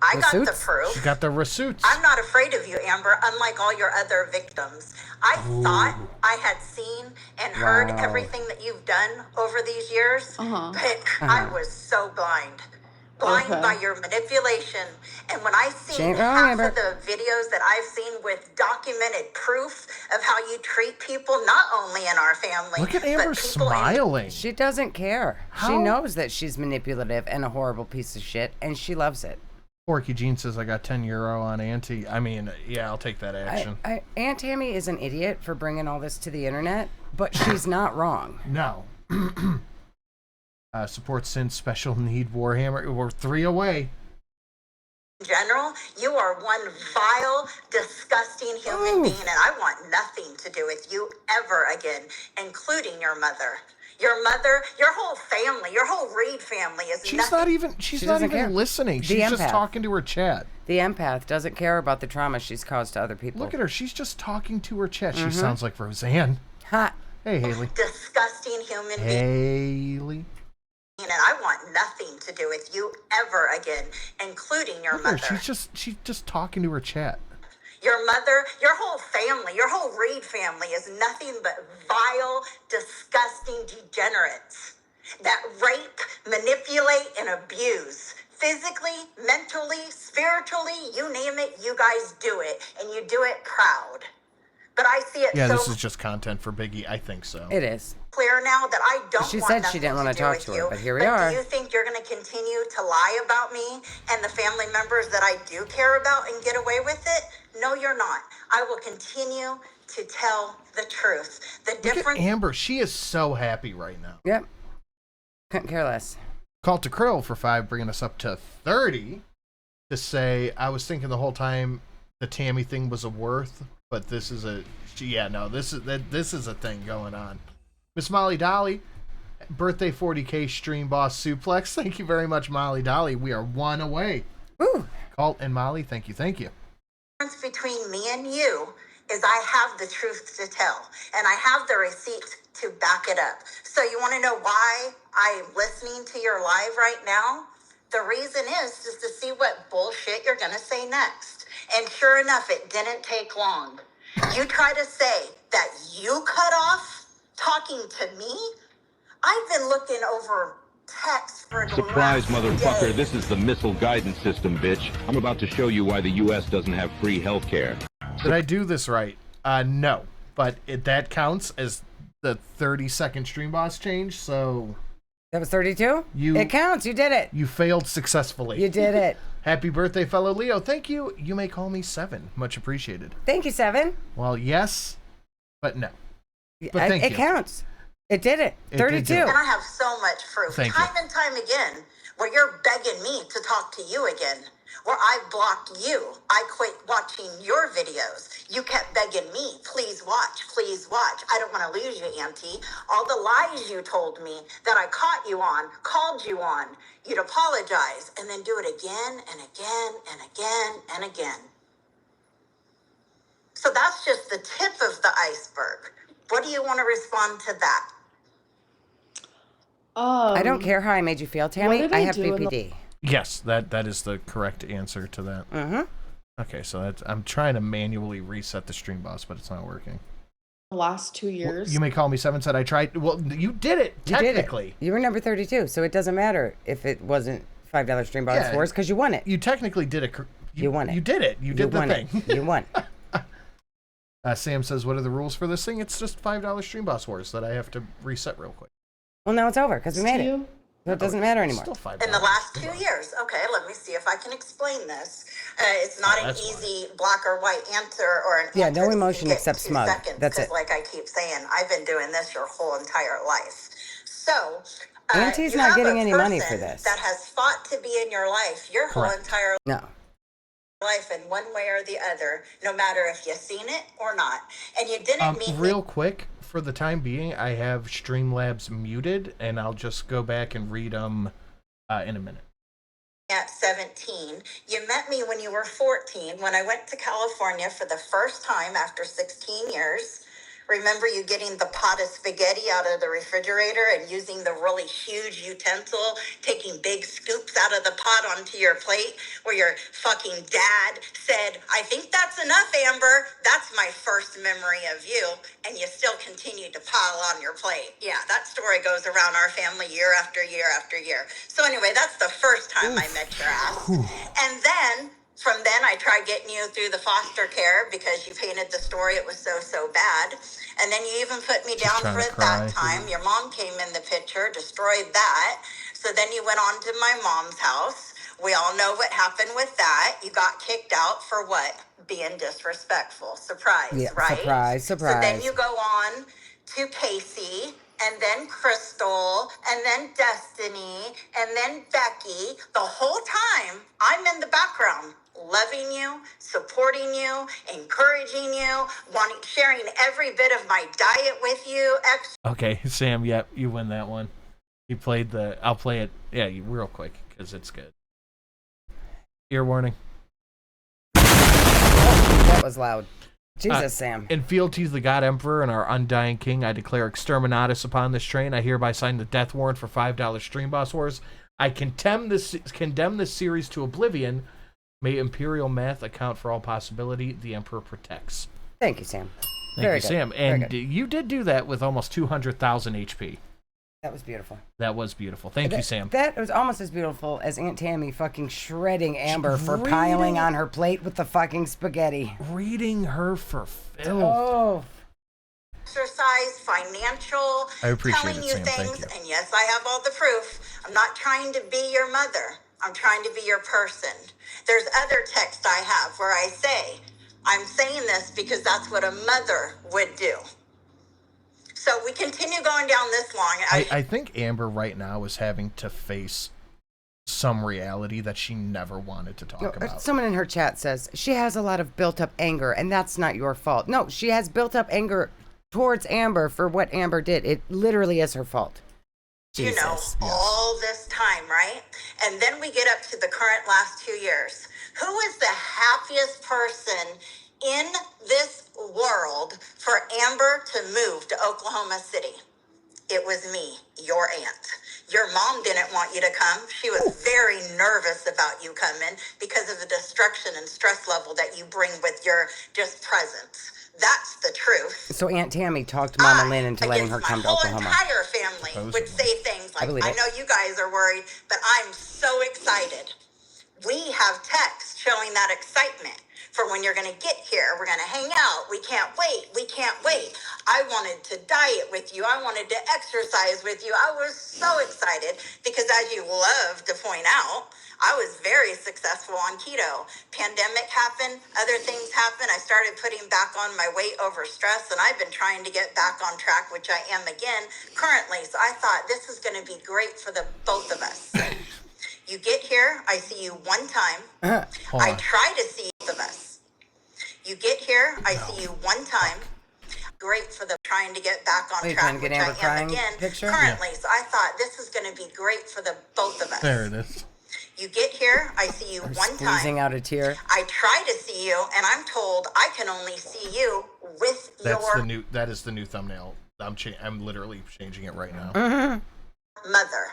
I got the proof. She got the receipts. I'm not afraid of you, Amber, unlike all your other victims. I thought I had seen and heard everything that you've done over these years, but I was so blind by your manipulation. And when I see half of the videos that I've seen with documented proof of how you treat people, not only in our family, look at Amber smiling. She doesn't care. How? She knows that she's manipulative and a horrible piece of shit, and she loves it. Porky Jean says, I got €10 on Auntie. I mean, yeah, I'll take that action. Aunt Tammy is an idiot for bringing all this to the internet, but she's not wrong. No. Support Sin Special Need Warhammer. We're 3 away. In general, you are one vile, disgusting human being, and I want nothing to do with you ever again, including your mother. Your mother, your whole family, your whole Reid family is she's nothing. not even listening. She's just talking to her chat. The empath doesn't care about the trauma she's caused to other people. Look at her. She's just talking to her chat. She sounds like Roseanne. Ha. Hey, Haley. Disgusting human being. Haley. And I want nothing to do with you ever again, including your mother. She's just talking to her chat. Your mother, your whole family, your whole Reid family is nothing but vile, disgusting degenerates that rape, manipulate, and abuse. Physically, mentally, spiritually, you name it, you guys do it. And you do it proud. But I see it this is just content for Biggie. I think so. It is. Clear now that I don't she want said nothing she didn't want to do talk with to you. her, but here we are. Do you think you're going to continue to lie about me and the family members that I do care about and get away with it? No, you're not. I will continue to tell the truth. Look at Amber. She is so happy right now. Yep. Couldn't care less. Call to Krill for 5, bringing us up to 30 to say, I was thinking the whole time the Tammy thing was a worth, but this is this is a thing going on. Miss Molly Dolly, birthday 40K stream boss suplex. Thank you very much, Molly Dolly. We are 1 away. Ooh. Colt and Molly, thank you. The difference between me and you is I have the truth to tell, and I have the receipts to back it up. So you want to know why I'm listening to your live right now? The reason is just to see what bullshit you're going to say next. And sure enough, it didn't take long. You try to say that you cut off talking to me? I've been looking over text for the surprise, motherfucker. day. This is the missile guidance system, bitch. I'm about to show you why the U.S. doesn't have free health care. Did I do this right? No. But that counts as the 30-second stream boss change, so... That was 32? It counts. You did it. You failed successfully. You did it. Happy birthday, fellow Leo. Thank you. You may call me 7. Much appreciated. Thank you, 7. Well, yes, but no. But thank you. It counts. It did it. 32. And I have so much proof, Thank time you. and time again, where you're begging me to talk to you again, where I blocked you. I quit watching your videos. You kept begging me, please watch, please watch. I don't want to lose you, Auntie. All the lies you told me that I caught you on, called you on, you'd apologize, and then do it again and again and again and again. So that's just the tip of the iceberg. What do you want to respond to that? I don't care how I made you feel, Tammy. I have BPD. Yes, that is the correct answer to that. Mm-hmm. Okay, so I'm trying to manually reset the stream boss, but it's not working. The last 2 years. Well, you may call me 7. Said I tried. Well, you did it technically. You did it. You were number 32, so it doesn't matter if it wasn't $5 stream boss wars because you won it. You technically did it. You won it. You did it. You did the thing. You won. Sam says, "What are the rules for this thing?" It's just $5 stream boss wars that I have to reset real quick. Well, now it's over because we made it. So it doesn't matter anymore. Still $5. In the last 2 years. Okay, let me see if I can explain this. It's not an easy black or white answer or an answer. No emotion except smug. That's it. Like I keep saying, I've been doing this your whole entire life. So, Auntie's not getting any money for this. That has fought to be in your life your whole entire life in one way or the other, no matter if you've seen it or not. And you didn't meet real quick. For the time being, I have Streamlabs muted, and I'll just go back and read them in a minute. At 17, you met me when you were 14, when I went to California for the first time after 16 years. Remember you getting the pot of spaghetti out of the refrigerator and using the really huge utensil, taking big scoops out of the pot onto your plate, where your fucking dad said, I think that's enough, Amber. That's my first memory of you. And you still continue to pile on your plate. Yeah, that story goes around our family year after year after year. So anyway, that's the first time I met your ass. And then from then, I tried getting you through the foster care because you painted the story. It was so bad. And then you even put me down for it that time. Your mom came in the picture, destroyed that. So then you went on to my mom's house. We all know what happened with that. You got kicked out for what? Being disrespectful. Surprise, Yeah, right? surprise. So then you go on to Casey, and then Crystal, and then Destiny, and then Becky. The whole time, I'm in the background, loving you, supporting you, encouraging you, sharing every bit of my diet with you. Okay, Sam, yep, you win that one. You played I'll play it, real quick, because it's good. Ear warning. That was loud. Jesus, Sam. In fealties, the God Emperor and our undying King, I declare exterminatus upon this train. I hereby sign the death warrant for $5 Stream Boss Wars. I condemn this series to oblivion. May Imperial Math account for all possibility. The Emperor protects. Thank you, Sam. Thank you, Sam. And you did do that with almost 200,000 HP. That was beautiful. That was beautiful. Thank you, Sam. That was almost as beautiful as Aunt Tammy fucking shredding Amber for piling on her plate with the fucking spaghetti. Reading her for filth. Oh. Exercise, financial, I appreciate telling it, you Sam. things, Thank you. and yes, I have all the proof. I'm not trying to be your mother. I'm trying to be your person. There's other text I have where I say, I'm saying this because that's what a mother would do. So we continue going down this long. I think Amber right now is having to face some reality that she never wanted to talk about. Someone in her chat says she has a lot of built up anger, and that's not your fault. No, she has built up anger towards Amber for what Amber did. It literally is her fault. You know, all this time, right? And then we get up to the current last 2 years. Who is the happiest person in this world for Amber to move to Oklahoma City? It was me, your aunt. Your mom didn't want you to come. She was very nervous about you coming because of the destruction and stress level that you bring with your just presence. That's the truth. So Aunt Tammy talked Mama Lynn into letting her come to Oklahoma. My whole entire family would say things like, I know you guys are worried, but I'm so excited. We have text showing that excitement for when you're going to get here. We're going to hang out. We can't wait. We can't wait. I wanted to diet with you. I wanted to exercise with you. I was so excited because, as you love to point out, I was very successful on keto. Pandemic happened. Other things happened. I started putting back on my weight over stress, and I've been trying to get back on track, which I am again currently. So I thought this is going to be great for the both of us. You get here, I see you one time. I try to see both of us. You get here, I see you one time. Great for the trying to get back on track, which I am again currently. So I thought this is going to be great for the both of us. There it is. You get here, I see you one time. Squeezing out a tear. I try to see you, and I'm told I can only see you with That is the new thumbnail. I'm literally changing it right now. Mother.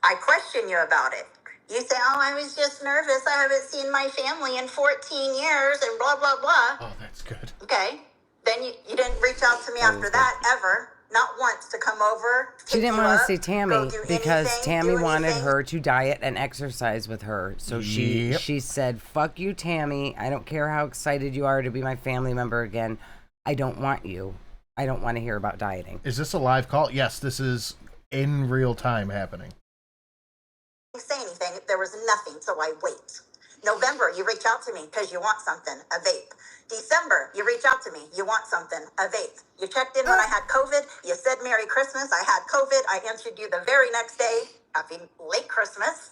I question you about it. You say, oh, I was just nervous. I haven't seen my family in 14 years and blah, blah, blah. Oh, that's good. Okay. Then you didn't reach out to me after that ever. Not once to come over. She didn't want to see Tammy because Tammy wanted her to diet and exercise with her. So she said, fuck you, Tammy. I don't care how excited you are to be my family member again. I don't want you. I don't want to hear about dieting. Is this a live call? Yes, this is in real time happening. Say anything, there was nothing, so I wait. November, you reach out to me because you want something, a vape. December, you reach out to me, you want something, a vape. You checked in when I had COVID, you said Merry Christmas, I had COVID, I answered you the very next day, Happy late Christmas.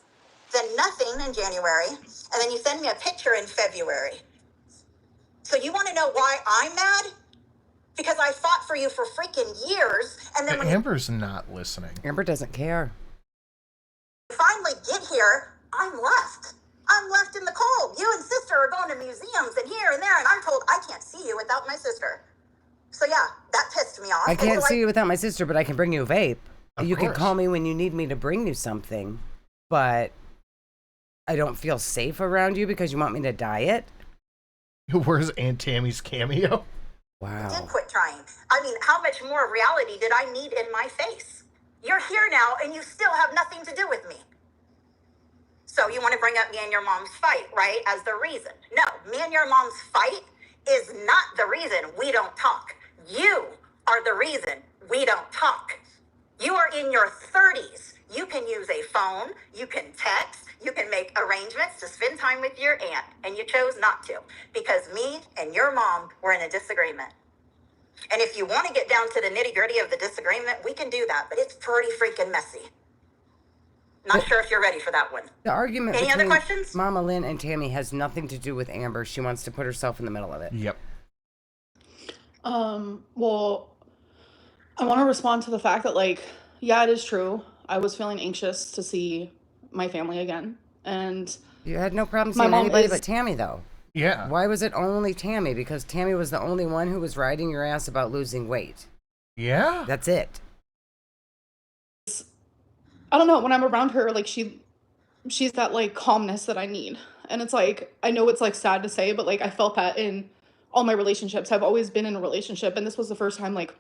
Then nothing in January, and then you send me a picture in February. So you want to know why I'm mad? Because I fought for you for freaking years, and then when Amber's not listening. Amber doesn't care. Finally get here, I'm left. I'm left in the cold. You and sister are going to museums and here and there, and I'm told I can't see you without my sister. So yeah, that pissed me off. I can't see you without my sister, but I can bring you a vape. You can course. call me when you need me to bring you something, but I don't feel safe around you because you want me to diet. Where's Aunt Tammy's cameo? Wow. I did quit trying. I mean, how much more reality did I need in my face? You're here now, and you still have nothing to do with me. So you want to bring up me and your mom's fight, right, as the reason? No, me and your mom's fight is not the reason we don't talk. You are the reason we don't talk. You are in your 30s. You can use a phone. You can text. You can make arrangements to spend time with your aunt, and you chose not to because me and your mom were in a disagreement. And if you want to get down to the nitty-gritty of the disagreement, we can do that, but it's pretty freaking messy. Not sure if you're ready for that one. The argument Any other between questions? Mama Lynn and Tammy has nothing to do with Amber. She wants to put herself in the middle of it. Yep. Well, I want to respond to the fact that, like, yeah, it is true. I was feeling anxious to see my family again. And You had no problem My seeing mom anybody is- but Tammy, though. Yeah. Why was it only Tammy? Because Tammy was the only one who was riding your ass about losing weight. Yeah. That's it. I don't know, when I'm around her, like, she's that, like, calmness that I need. And it's like, I know it's, like, sad to say, but, like, I felt that in all my relationships. I've always been in a relationship, and this was the first time, like,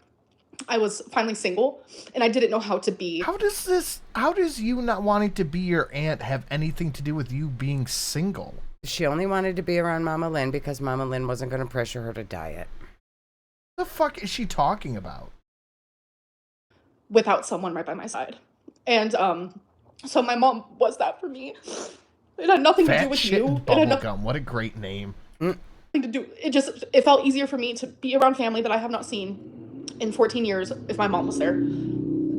I was finally single, and I didn't know how to be. How does you not wanting to be your aunt have anything to do with you being single? She only wanted to be around Mama Lynn because Mama Lynn wasn't going to pressure her to diet. The fuck is she talking about? Without someone right by my side. And so my mom was that for me. It had nothing to do Fat with shit you. and It had bubblegum. What a great name. nothing to do. It felt easier for me to be around family that I have not seen in 14 years if my mom was there.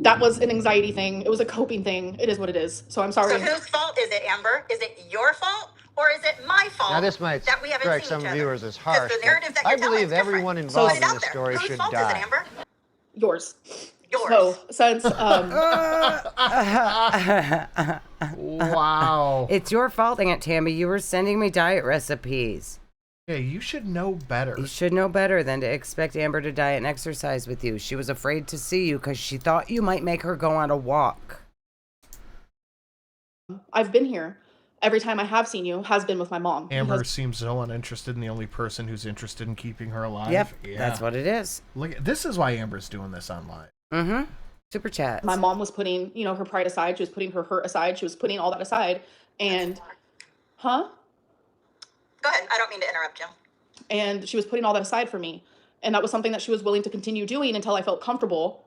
That was an anxiety thing. It was a coping thing. It is what it is. So I'm sorry. So whose fault is it, Amber? Is it your fault? Or is it my fault? Now, this might that we haven't strike seen some each other? viewers as 'Cause harsh, the narrative but that I you're telling believe is different. everyone So involved put it in out this there. story Whose should fault is die. it, Amber? Yours. Yours. So since Wow. It's your fault, Aunt Tammy. You were sending me diet recipes. Yeah, you should know better. You should know better than to expect Amber to diet and exercise with you. She was afraid to see you because she thought you might make her go on a walk. I've been here. Every time I have seen you has been with my mom. Amber because seems so uninterested in the only person who's interested in keeping her alive. Yep, Yeah. that's what it is. Look, this is why Amber's doing this online. Mm-hmm. Super chat. my mom was putting, her pride aside. She was putting her hurt aside. She was putting all that aside. And, Go ahead. I don't mean to interrupt you. And she was putting all that aside for me. And that was something that she was willing to continue doing until I felt comfortable.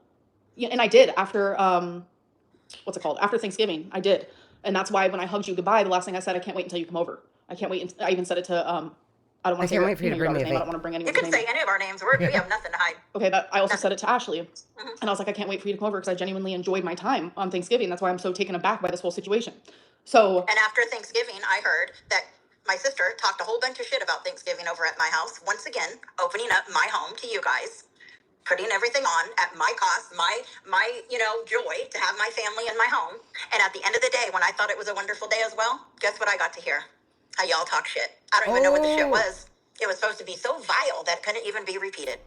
Yeah, and I did after, after Thanksgiving. I did. And that's why when I hugged you goodbye, the last thing I said, I can't wait until you come over. I can't wait. I even said it to, I don't want to say can't wait for you to your bring me a daughter's name. I vape. don't want to bring You anyone's can name. say any of our names. We have nothing to hide. Okay, I also said it to Ashley. And I was like, I can't wait for you to come over because I genuinely enjoyed my time on Thanksgiving. That's why I'm so taken aback by this whole situation. So, And after Thanksgiving, I heard that my sister talked a whole bunch of shit about Thanksgiving over at my house. Once again, opening up my home to you guys, putting everything on at my cost, my joy to have my family in my home. And at the end of the day, when I thought it was a wonderful day as well, guess what I got to hear? How y'all talk shit. I don't even know what the shit was. It was supposed to be so vile that it couldn't even be repeated.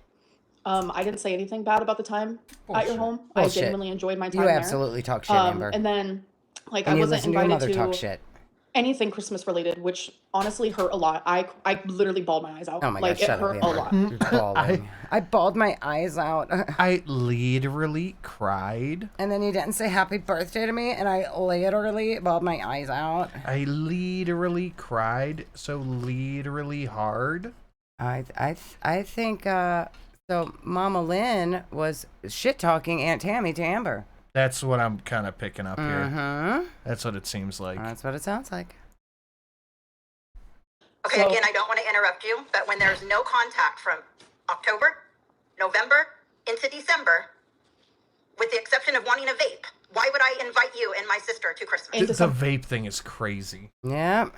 I didn't say anything bad about the time at your home. I Bullshit. genuinely enjoyed my time You there. absolutely talk shit, Amber. And then, I And you wasn't listen to your invited mother to talk shit. anything Christmas related, which honestly hurt a lot. I literally bawled my eyes out. Oh my like, God, it shut hurt up, a Amber. lot. You're bawling. I bawled my eyes out. I literally cried. And then you didn't say happy birthday to me, and I literally bawled my eyes out. I literally cried so literally hard. I think so. Mama Lynn was shit talking Aunt Tammy to Amber. That's what I'm kind of picking up here. Mm-hmm. That's what it seems like. That's what it sounds like. Okay, So- again, I don't want to interrupt you, but when there's no contact from October, November, into December, with the exception of wanting a vape, why would I invite you and my sister to Christmas? And- The vape thing is crazy. Yep.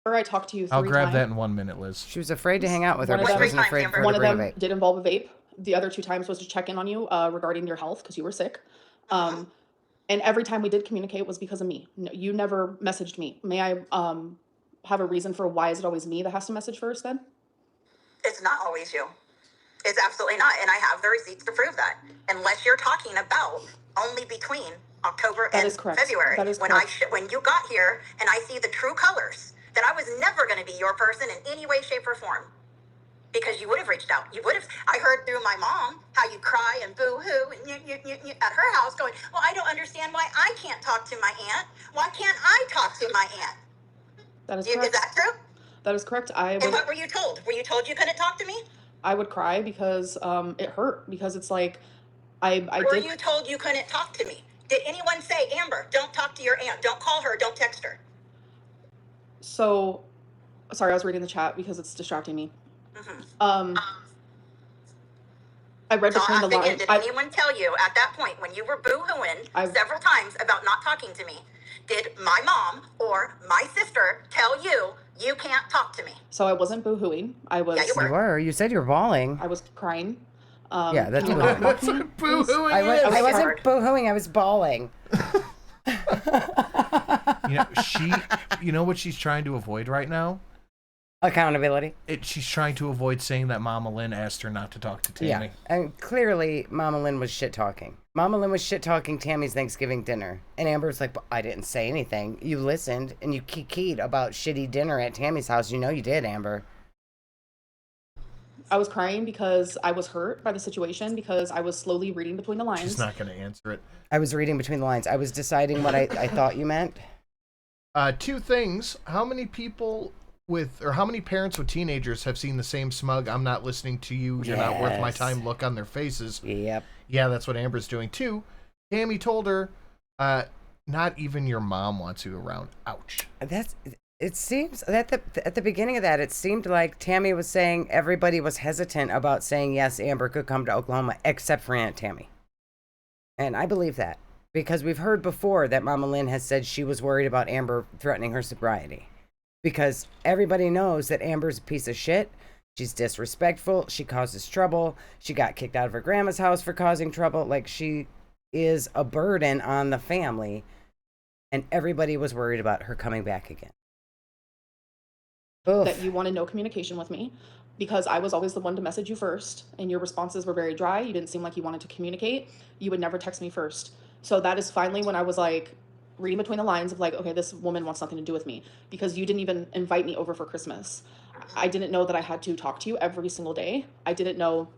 I talked to you 3 I'll grab times. that in 1 minute, Liz. She was afraid to hang out with her, One but of she them- wasn't afraid for her One to of bring a them vape. did involve a vape. The other 2 times was to check in on you regarding your health because you were sick. And every time we did communicate was because of me. You never messaged me. May I have a reason for why is it always me that has to message first then? It's not always you. It's absolutely not. And I have the receipts to prove that. Unless you're talking about only between October That and is correct. February. That is when correct. when you got here and I see the true colors, that I was never going to be your person in any way, shape, or form. Because you would have reached out. You would have. I heard through my mom how you cry and boo-hoo and you at her house going, well, I don't understand why I can't talk to my aunt. Why can't I talk to my aunt? That is correct. Is that true? That is correct. And what were you told? Were you told you couldn't talk to me? I would cry because it hurt, because it's like Were you told you couldn't talk to me? Did anyone say, Amber, don't talk to your aunt, don't call her, don't text her? So, sorry, I was reading the chat because it's distracting me. I read between the lines. Did anyone tell you at that point when you were boo-hooing several times about not talking to me? Did my mom or my sister tell you you can't talk to me? So I wasn't boo-hooing. I was. Yeah, you were. You were. You said you were bawling. I was crying. Yeah, that's can you what not That's mock me, what boo-hooing please? is. I wasn't boo-hooing. I was bawling. You know what she's trying to avoid right now? Accountability. She's trying to avoid saying that Mama Lynn asked her not to talk to Tammy. Yeah, and clearly Mama Lynn was shit-talking. Mama Lynn was shit-talking Tammy's Thanksgiving dinner. And Amber's like, but I didn't say anything. You listened, and you kikied about shitty dinner at Tammy's house. You know you did, Amber. I was crying because I was hurt by the situation, because I was slowly reading between the lines. She's not going to answer it. I was reading between the lines. I was deciding what I thought you meant. Two things. How many parents with teenagers have seen the same smug, I'm not listening to you, you're not worth my time look on their faces? Yep. Yeah, that's what Amber's doing too. Tammy told her, not even your mom wants you around. Ouch. It seems that at the beginning of that, it seemed like Tammy was saying everybody was hesitant about saying yes, Amber could come to Oklahoma, except for Aunt Tammy. And I believe that, because we've heard before that Mama Lynn has said she was worried about Amber threatening her sobriety. Because everybody knows that Amber's a piece of shit. She's disrespectful. She causes trouble. She got kicked out of her grandma's house for causing trouble. Like, she is a burden on the family. And everybody was worried about her coming back again. Oof. That you wanted no communication with me, because I was always the one to message you first, and your responses were very dry. You didn't seem like you wanted to communicate. You would never text me first. So that is finally when I was like, reading between the lines of like, okay, this woman wants nothing to do with me, because you didn't even invite me over for Christmas. I didn't know that I had to talk to you every single day. I didn't know.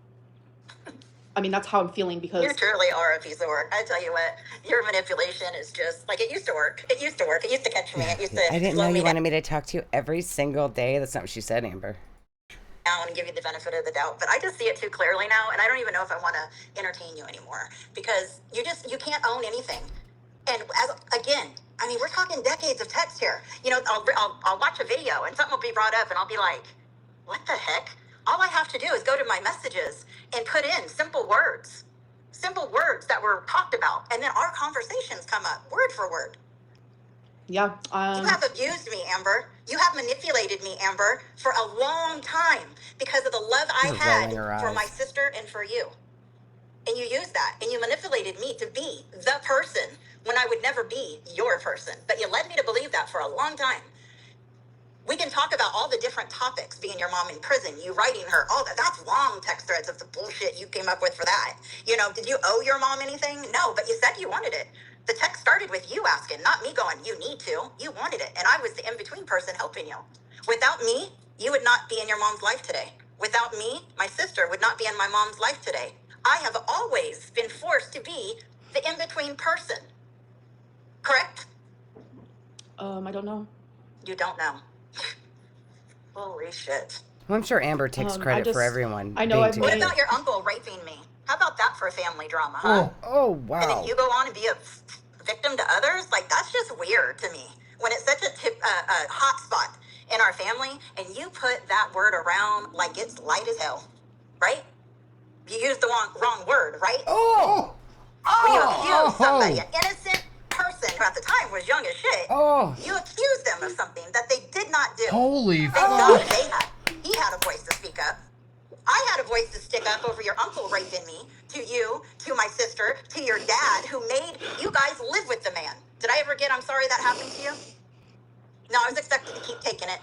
I mean, that's how I'm feeling, because you truly are a piece of work. I tell you what, your manipulation is just like, it used to work. It used to work. It used to catch me. It used to. I didn't know you wanted me to talk to you every single day. That's not what she said, Amber. Down and give you the benefit of the doubt, but I just see it too clearly now, and I don't even know if I want to entertain you anymore, because you can't own anything. And again, I mean, we're talking decades of text here. You know, I'll watch a video and something will be brought up and I'll be like, what the heck? All I have to do is go to my messages and put in simple words that were talked about. And then our conversations come up word for word. Yeah. You have abused me, Amber. You have manipulated me, Amber, for a long time because of the love I had for my sister and for you. And you used that, and you manipulated me to be the person when I would never be your person. But you led me to believe that for a long time. We can talk about all the different topics, being your mom in prison, you writing her, all that. That's long text threads of the bullshit you came up with for that. You know, did you owe your mom anything? No, but you said you wanted it. The text started with you asking, not me going, you need to. You wanted it, and I was the in-between person helping you. Without me, you would not be in your mom's life today. Without me, my sister would not be in my mom's life today. I have always been forced to be the in-between person. Correct? I don't know. You don't know. Holy shit. Well, I'm sure Amber takes credit for everyone. I know. What about your uncle raping me? How about that for a family drama, huh? Oh, wow. And then you go on and be a victim to others? Like, that's just weird to me. When it's such a hot spot in our family, and you put that word around like it's light as hell, right? You used the wrong word, right? When you accuse somebody, an innocent person who at the time was young as shit, you accused them of something that they did not do. Holy Thank God he had a voice to speak up. I had a voice to stick up over your uncle raping me, to you, to my sister, to your dad, who made you guys live with the man. Did I ever get, I'm sorry that happened to you? No, I was expected to keep taking it.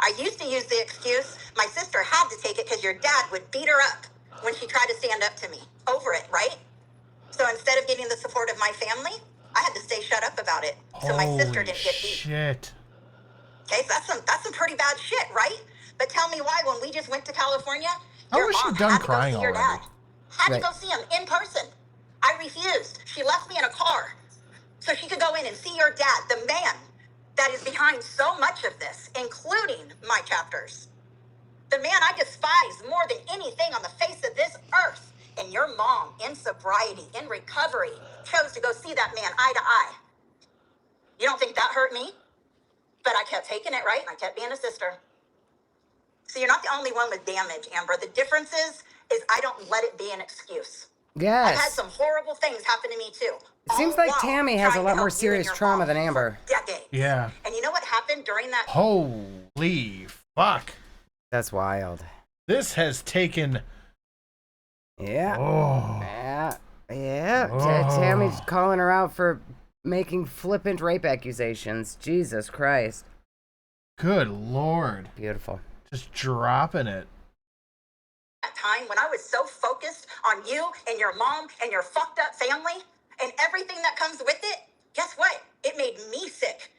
I used to use the excuse My sister had to take it because your dad would beat her up when she tried to stand up to me over it, right? So instead of getting the support of my family, I had to stay shut up about it so my sister didn't get beat. Shit. Okay, so that's some pretty bad shit, right? But tell me why when we just went to California, How your was she mom done had to go crying see your already? dad. Had Right. to go see him in person. I refused. She left me in a car so she could go in and see your dad, the man that is behind so much of this, including my chapters. The man I despise more than anything on the face of this earth. And your mom, in sobriety, in recovery, chose to go see that man eye to eye. You don't think that hurt me? But I kept taking it, right? I kept being a sister. So you're not the only one with damage, Amber. The difference is I don't let it be an excuse. Yes. I've had some horrible things happen to me too. It seems all like while Tammy has a trying lot to more help you and serious your trauma mom than for Amber. decades. Yeah. And you know what happened during that? Holy fuck. That's wild. This has taken. Yeah. Oh. Yeah. Yeah. Oh. Tammy's calling her out for making flippant rape accusations. Jesus Christ. Good Lord. Beautiful. Just dropping it. That time when I was so focused on you and your mom and your fucked up family and everything that comes with it, guess what? It made me sick.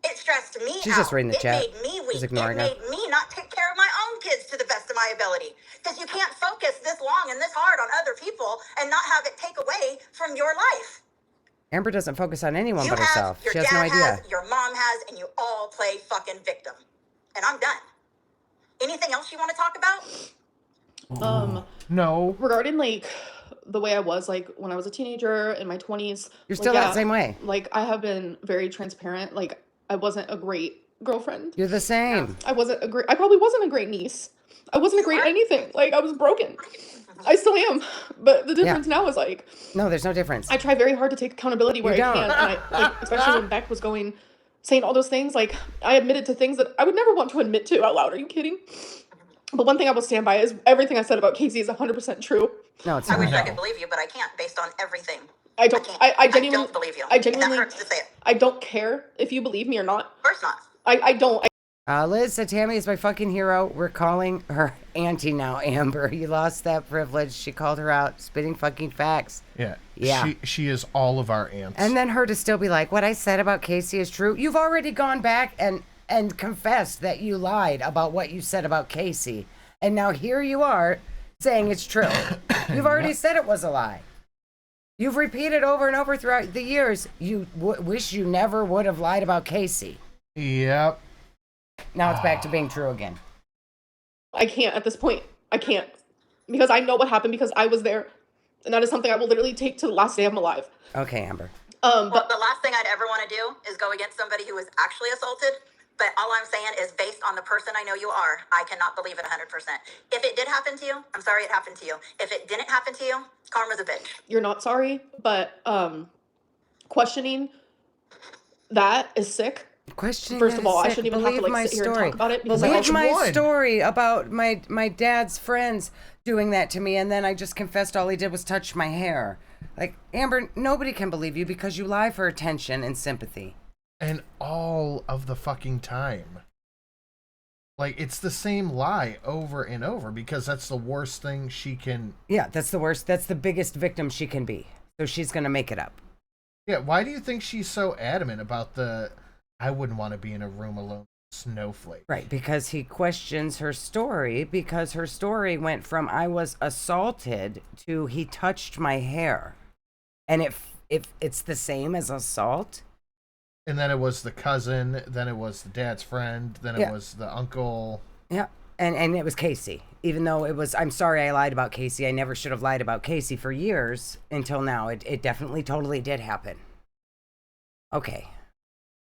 It stressed me She's out. just reading the chat. It made me She's weak. It ignoring her. made me not take care of my own kids to the best of my ability. Because you can't focus this long and this hard on other people and not have it take away from your life. Amber doesn't focus on anyone You but have, herself. your She has dad no idea. has, your mom has, and you all play fucking victim. And I'm done. Anything else you want to talk about? No. Regarding like the way I was like when I was a teenager in my 20s. You're like, still that same way. Like I have been very transparent. Like I wasn't a great girlfriend. You're the same. I probably wasn't a great niece. I wasn't a great anything. Like I was broken. I still am. But the difference now is like No, there's no difference. I try very hard to take accountability where You I don't. can. And I like, especially when Beck was saying all those things, like I admitted to things that I would never want to admit to out loud. Are you kidding? But one thing I will stand by is everything I said about Casey is 100% true. No, it's I not. wish I could believe you, but I can't based on everything. I don't. can't. I genuinely don't believe you. I And genuinely. that hurts to say it. I don't care if you believe me or not. Of course not. I don't. Liz said Tammy is my fucking hero. We're calling her auntie now, Amber. You lost that privilege. She called her out, spitting fucking facts. Yeah. Yeah. She is all of our aunts. And then her to still be like, what I said about Casey is true. You've already gone back and confessed that you lied about what you said about Casey. And now here you are saying it's true. You've already said it was a lie. You've repeated over and over throughout the years. You wish you never would have lied about Casey. Yep. Now it's back to being true again. I can't at this point. I can't because I know what happened because I was there, and that is something I will literally take to the last day of my life. Okay, Amber. Well, the last thing I'd ever want to do is go against somebody who was actually assaulted. But all I'm saying is based on the person I know you are, I cannot believe it 100%. If it did happen to you, I'm sorry it happened to you. If it didn't happen to you, karma's a bitch. You're not sorry, but questioning that is sick. Questioning First that of all, is I sick. shouldn't even have to Believe like my sit here and story. talk about it because Believe Which my one? story about my dad's friends doing that to me, and then I just confessed all he did was touch my hair. Like, Amber, nobody can believe you because you lie for attention and sympathy. And all of the fucking time. Like, it's the same lie over and over because that's the worst thing she can... Yeah, that's the worst. That's the biggest victim she can be. So she's going to make it up. Yeah, why do you think she's so adamant about the... I wouldn't want to be in a room alone snowflake? Right, because he questions her story because her story went from I was assaulted to he touched my hair. And if it's the same as assault... And then it was the cousin, then it was the dad's friend, then it was the uncle. Yeah, and it was Casey. Even though it was, I'm sorry I lied about Casey. I never should have lied about Casey for years until now. It definitely, totally did happen. Okay.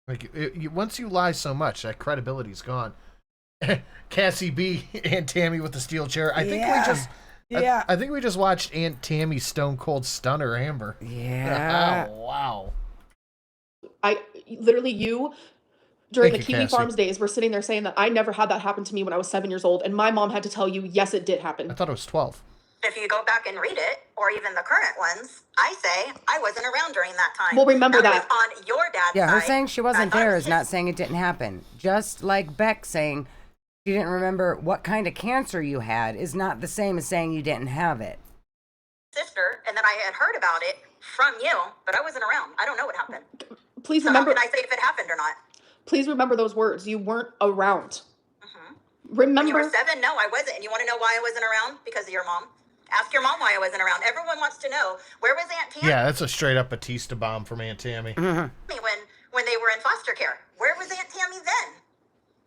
Like, once you lie so much, that credibility's gone. Cassie B and Tammy with the steel chair. I think we just... Yeah. I think we just watched Aunt Tammy's Stone Cold Stunner Amber. Yeah. Oh, wow. You during Thank the you, Kiwi Cassie. Farms days were sitting there saying that I never had that happen to me when I was 7 years old, and my mom had to tell you, yes, it did happen. I thought it was 12. If you go back and read it, or even the current ones, I say I wasn't around during that time. Well, remember that. was on your dad's Yeah, her side. saying she wasn't That's on there is his. not saying it didn't happen. Just like Beck saying She didn't remember what kind of cancer you had is not the same as saying you didn't have it. Sister, and that I had heard about it from you, but I wasn't around. I don't know what happened. Please So remember. how can I say if it happened or not? Please remember those words. You weren't around. When you Remember. were 7, no, I wasn't. And you want to know why I wasn't around? Because of your mom. Ask your mom why I wasn't around. Everyone wants to know, where was Aunt Tammy? Yeah, that's a straight up Batista bomb from Aunt Tammy. When they were in foster care. Where was Aunt Tammy then?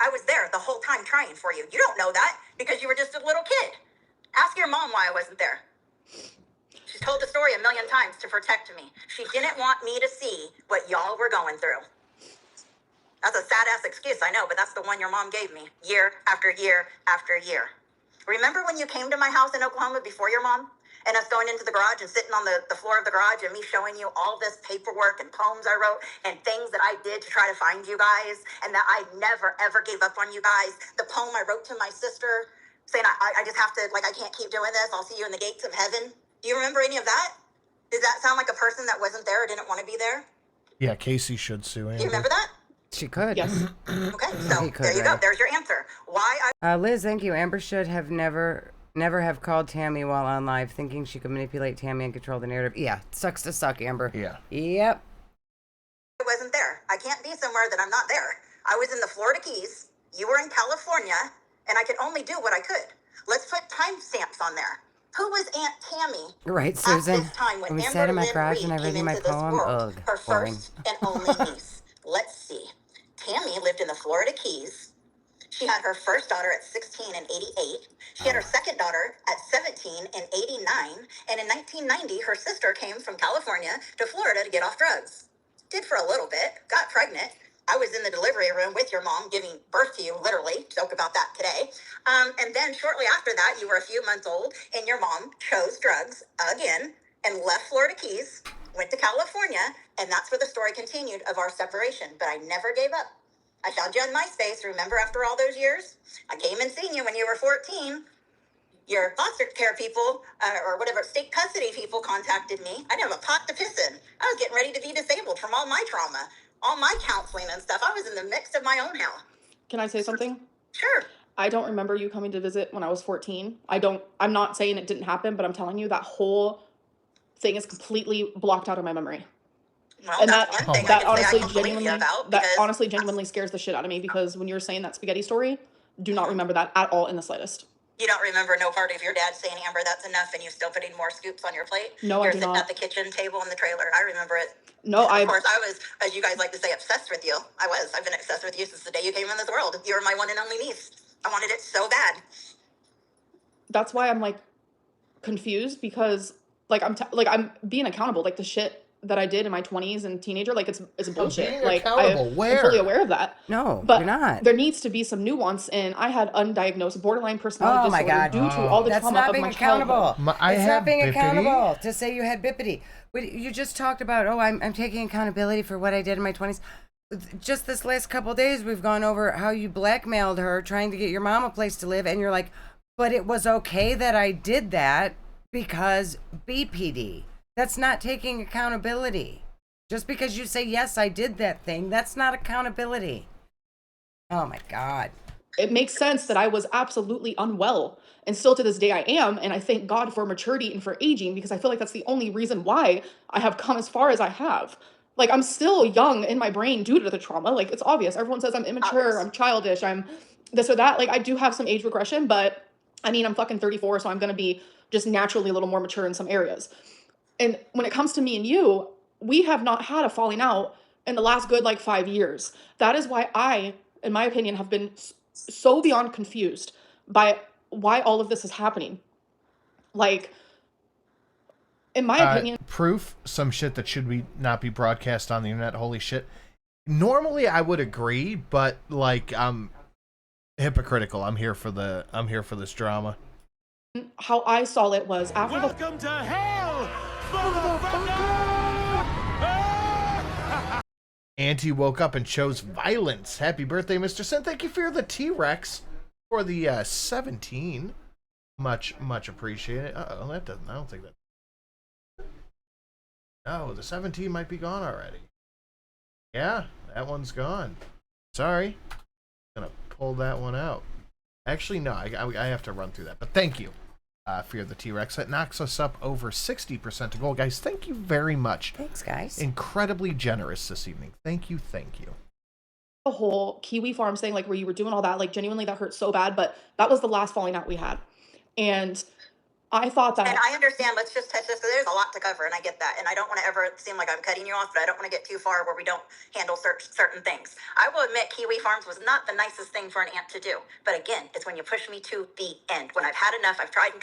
I was there the whole time trying for you. You don't know that because you were just a little kid. Ask your mom why I wasn't there. She's told the story a million times to protect me. She didn't want me to see what y'all were going through. That's a sad-ass excuse, I know, but that's the one your mom gave me, year after year after year. Remember when you came to my house in Oklahoma before your mom? And us going into the garage and sitting on the floor of the garage and me showing you all this paperwork and poems I wrote and things that I did to try to find you guys and that I never, ever gave up on you guys. The poem I wrote to my sister saying, I just have to, like, I can't keep doing this. I'll see you in the gates of heaven. Do you remember any of that? Does that sound like a person that wasn't there or didn't want to be there? Yeah, Casey should sue Do Amber. you remember that? She could. Yes. Okay, so He could, there you go. right? There's your answer. Why Liz, thank you. Amber should have never have called Tammy while on live, thinking she could manipulate Tammy and control the narrative. Yeah, sucks to suck, Amber. Yeah. Yep. I wasn't there. I can't be somewhere that I'm not there. I was in the Florida Keys. You were in California, and I could only do what I could. Let's put timestamps on there. Who was Aunt Tammy? Right, Susan. At this time when we sat in my Amberlynn garage and I Reid read you came my into this poem. world, Ugh, her boring. first and only niece. Let's see. Tammy lived in the Florida Keys. She had her first daughter at 16 in 88. She had her second daughter at 17 in 89. And in 1990, her sister came from California to Florida to get off drugs. Did for a little bit, got pregnant. I was in the delivery room with your mom giving birth to you, literally. Joke about that today. And then shortly after that, you were a few months old and your mom chose drugs again and left Florida Keys, went to California, and that's where the story continued of our separation. But I never gave up. I found you on MySpace, remember, after all those years? I came and seen you when you were 14. Your foster care people, or whatever, state custody people contacted me. I didn't have a pot to piss in. I was getting ready to be disabled from all my trauma, all my counseling and stuff. I was in the mix of my own hell. Can I say something? Sure. I don't remember you coming to visit when I was 14. I'm not saying it didn't happen, but I'm telling you that whole thing is completely blocked out of my memory. Well, And that's that one thing that I can say I honestly don't believe genuinely you about, that because honestly genuinely scares the shit out of me, because when you're saying that spaghetti story, do not remember that at all in the slightest. you don't remember no part of your dad saying, Amber, that's enough, and you still putting more scoops on your plate? No, I You're do sitting not. at the kitchen table in the trailer. I remember it. No, Of course, I was, as you guys like to say, obsessed with you. I was. I've been obsessed with you since the day you came in this world. You were my one and only niece. I wanted it so bad. That's why I'm like confused, because like I'm being accountable. Like the shit that I did in my 20s and teenager, like it's bullshit. being Like accountable? I'm Where? fully aware of that. No, But you're not. there needs to be some nuance, and I had undiagnosed borderline personality Oh my disorder God. due to all the That's trauma not of being my accountable. childhood. I It's have not being bippity. accountable to say you had bippity. You just talked about, I'm taking accountability for what I did in my 20s. Just this last couple of days, we've gone over how you blackmailed her trying to get your mom a place to live, and you're like, but it was okay that I did that because BPD. That's not taking accountability. Just because you say, yes, I did that thing, that's not accountability. Oh my God. It makes sense that I was absolutely unwell, and still to this day I am, and I thank God for maturity and for aging, because I feel like that's the only reason why I have come as far as I have. Like, I'm still young in my brain due to the trauma. Like, it's obvious. Everyone says I'm immature, I'm childish, I'm this or that. Like, I do have some age regression, but I mean, I'm fucking 34, so I'm gonna be just naturally a little more mature in some areas. And when it comes to me and you, we have not had a falling out in the last good 5 years. That is why I, in my opinion, have been so beyond confused by why all of this is happening. Like, in my opinion, Proof, some shit that should not be broadcast on the internet. Holy shit. Normally I would agree, but I'm hypocritical. I'm here for this drama. how I saw it was after the Welcome to hell, motherfucker! Auntie woke up and chose violence. Happy birthday, Mr. Sin. Thank you for the T-Rex for the 17. Much appreciated. Uh-oh, that doesn't, I don't think that. No, the 17 might be gone already. Yeah, that one's gone. Sorry. Gonna pull that one out. Actually, no, I have to run through that. But thank you for the T-Rex. That knocks us up over 60% to goal. Guys, thank you very much. Thanks, guys. Incredibly generous this evening. Thank you. The whole Kiwi Farms thing, like where you were doing all that, like genuinely that hurt so bad, but that was the last falling out we had. And I thought that... And I understand, let's just touch this, because there's a lot to cover, and I get that. And I don't want to ever seem like I'm cutting you off, but I don't want to get too far where we don't handle certain things. I will admit Kiwi Farms was not the nicest thing for an aunt to do. But again, it's when you push me to the end. When I've had enough, I've tried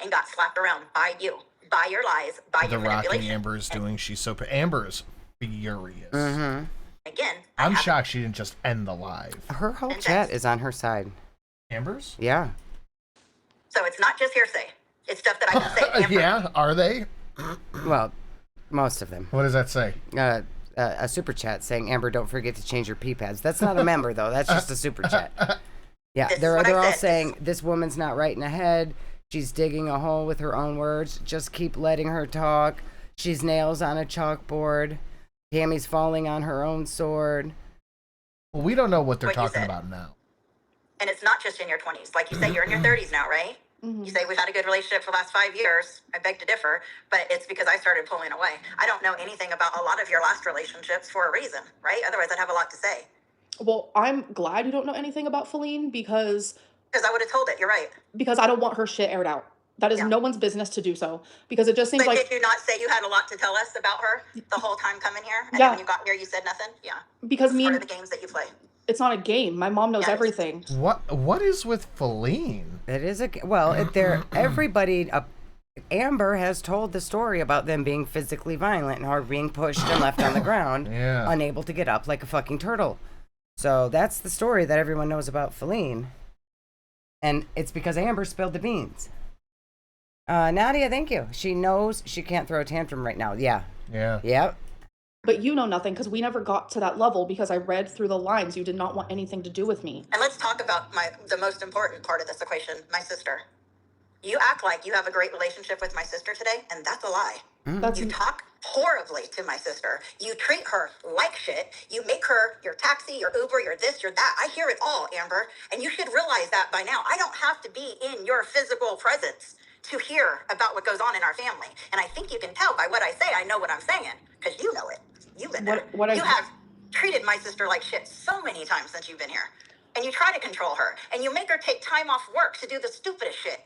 and got slapped around by you, by your lies, by your manipulation. The rocking Amber is doing, she's so... Amber is furious. Mm-hmm. Again, I'm shocked she didn't just end the live. Her whole chat is on her side. Amber's? Yeah. So it's not just hearsay. It's stuff that I can say. Amber. Yeah, are they? Well, most of them. What does that say? A super chat saying, Amber, don't forget to change your pee pads. That's not a member, though. That's just a super chat. Yeah, they're all saying, this woman's not right in the head. She's digging a hole with her own words. Just keep letting her talk. She's nails on a chalkboard. Tammy's falling on her own sword. Well, we don't know what they're talking about now. And it's not just in your 20s. Like you say, you're in your 30s now, right? Mm-hmm. You say we've had a good relationship for the last 5 years. I beg to differ, but it's because I started pulling away. I don't know anything about a lot of your last relationships for a reason, right? Otherwise, I'd have a lot to say. Well, I'm glad you don't know anything about Feline because I would have told it. You're right. Because I don't want her shit aired out. That is no one's business to do so. Because it just seems like... Did you not say you had a lot to tell us about her the whole time coming here? And then when you got here, you said nothing? Yeah. Because part of the games that you play. It's not a game. My mom knows everything. What is with Feline? It is everybody... Amber has told the story about them being physically violent and her being pushed and left on the ground, unable to get up like a fucking turtle. So that's the story that everyone knows about Feline. And it's because Amber spilled the beans. Nadia, thank you. She knows she can't throw a tantrum right now. Yeah. Yep. But you know nothing because we never got to that level because I read through the lines. You did not want anything to do with me. And let's talk about the most important part of this equation, my sister. You act like you have a great relationship with my sister today, and that's a lie. You talk horribly to my sister. You treat her like shit. You make her your taxi, your Uber, your this, your that. I hear it all, Amber. And you should realize that by now. I don't have to be in your physical presence to hear about what goes on in our family. And I think you can tell by what I say, I know what I'm saying, because you know it. You've been there. You have treated my sister like shit so many times since you've been here. And you try to control her. And you make her take time off work to do the stupidest shit.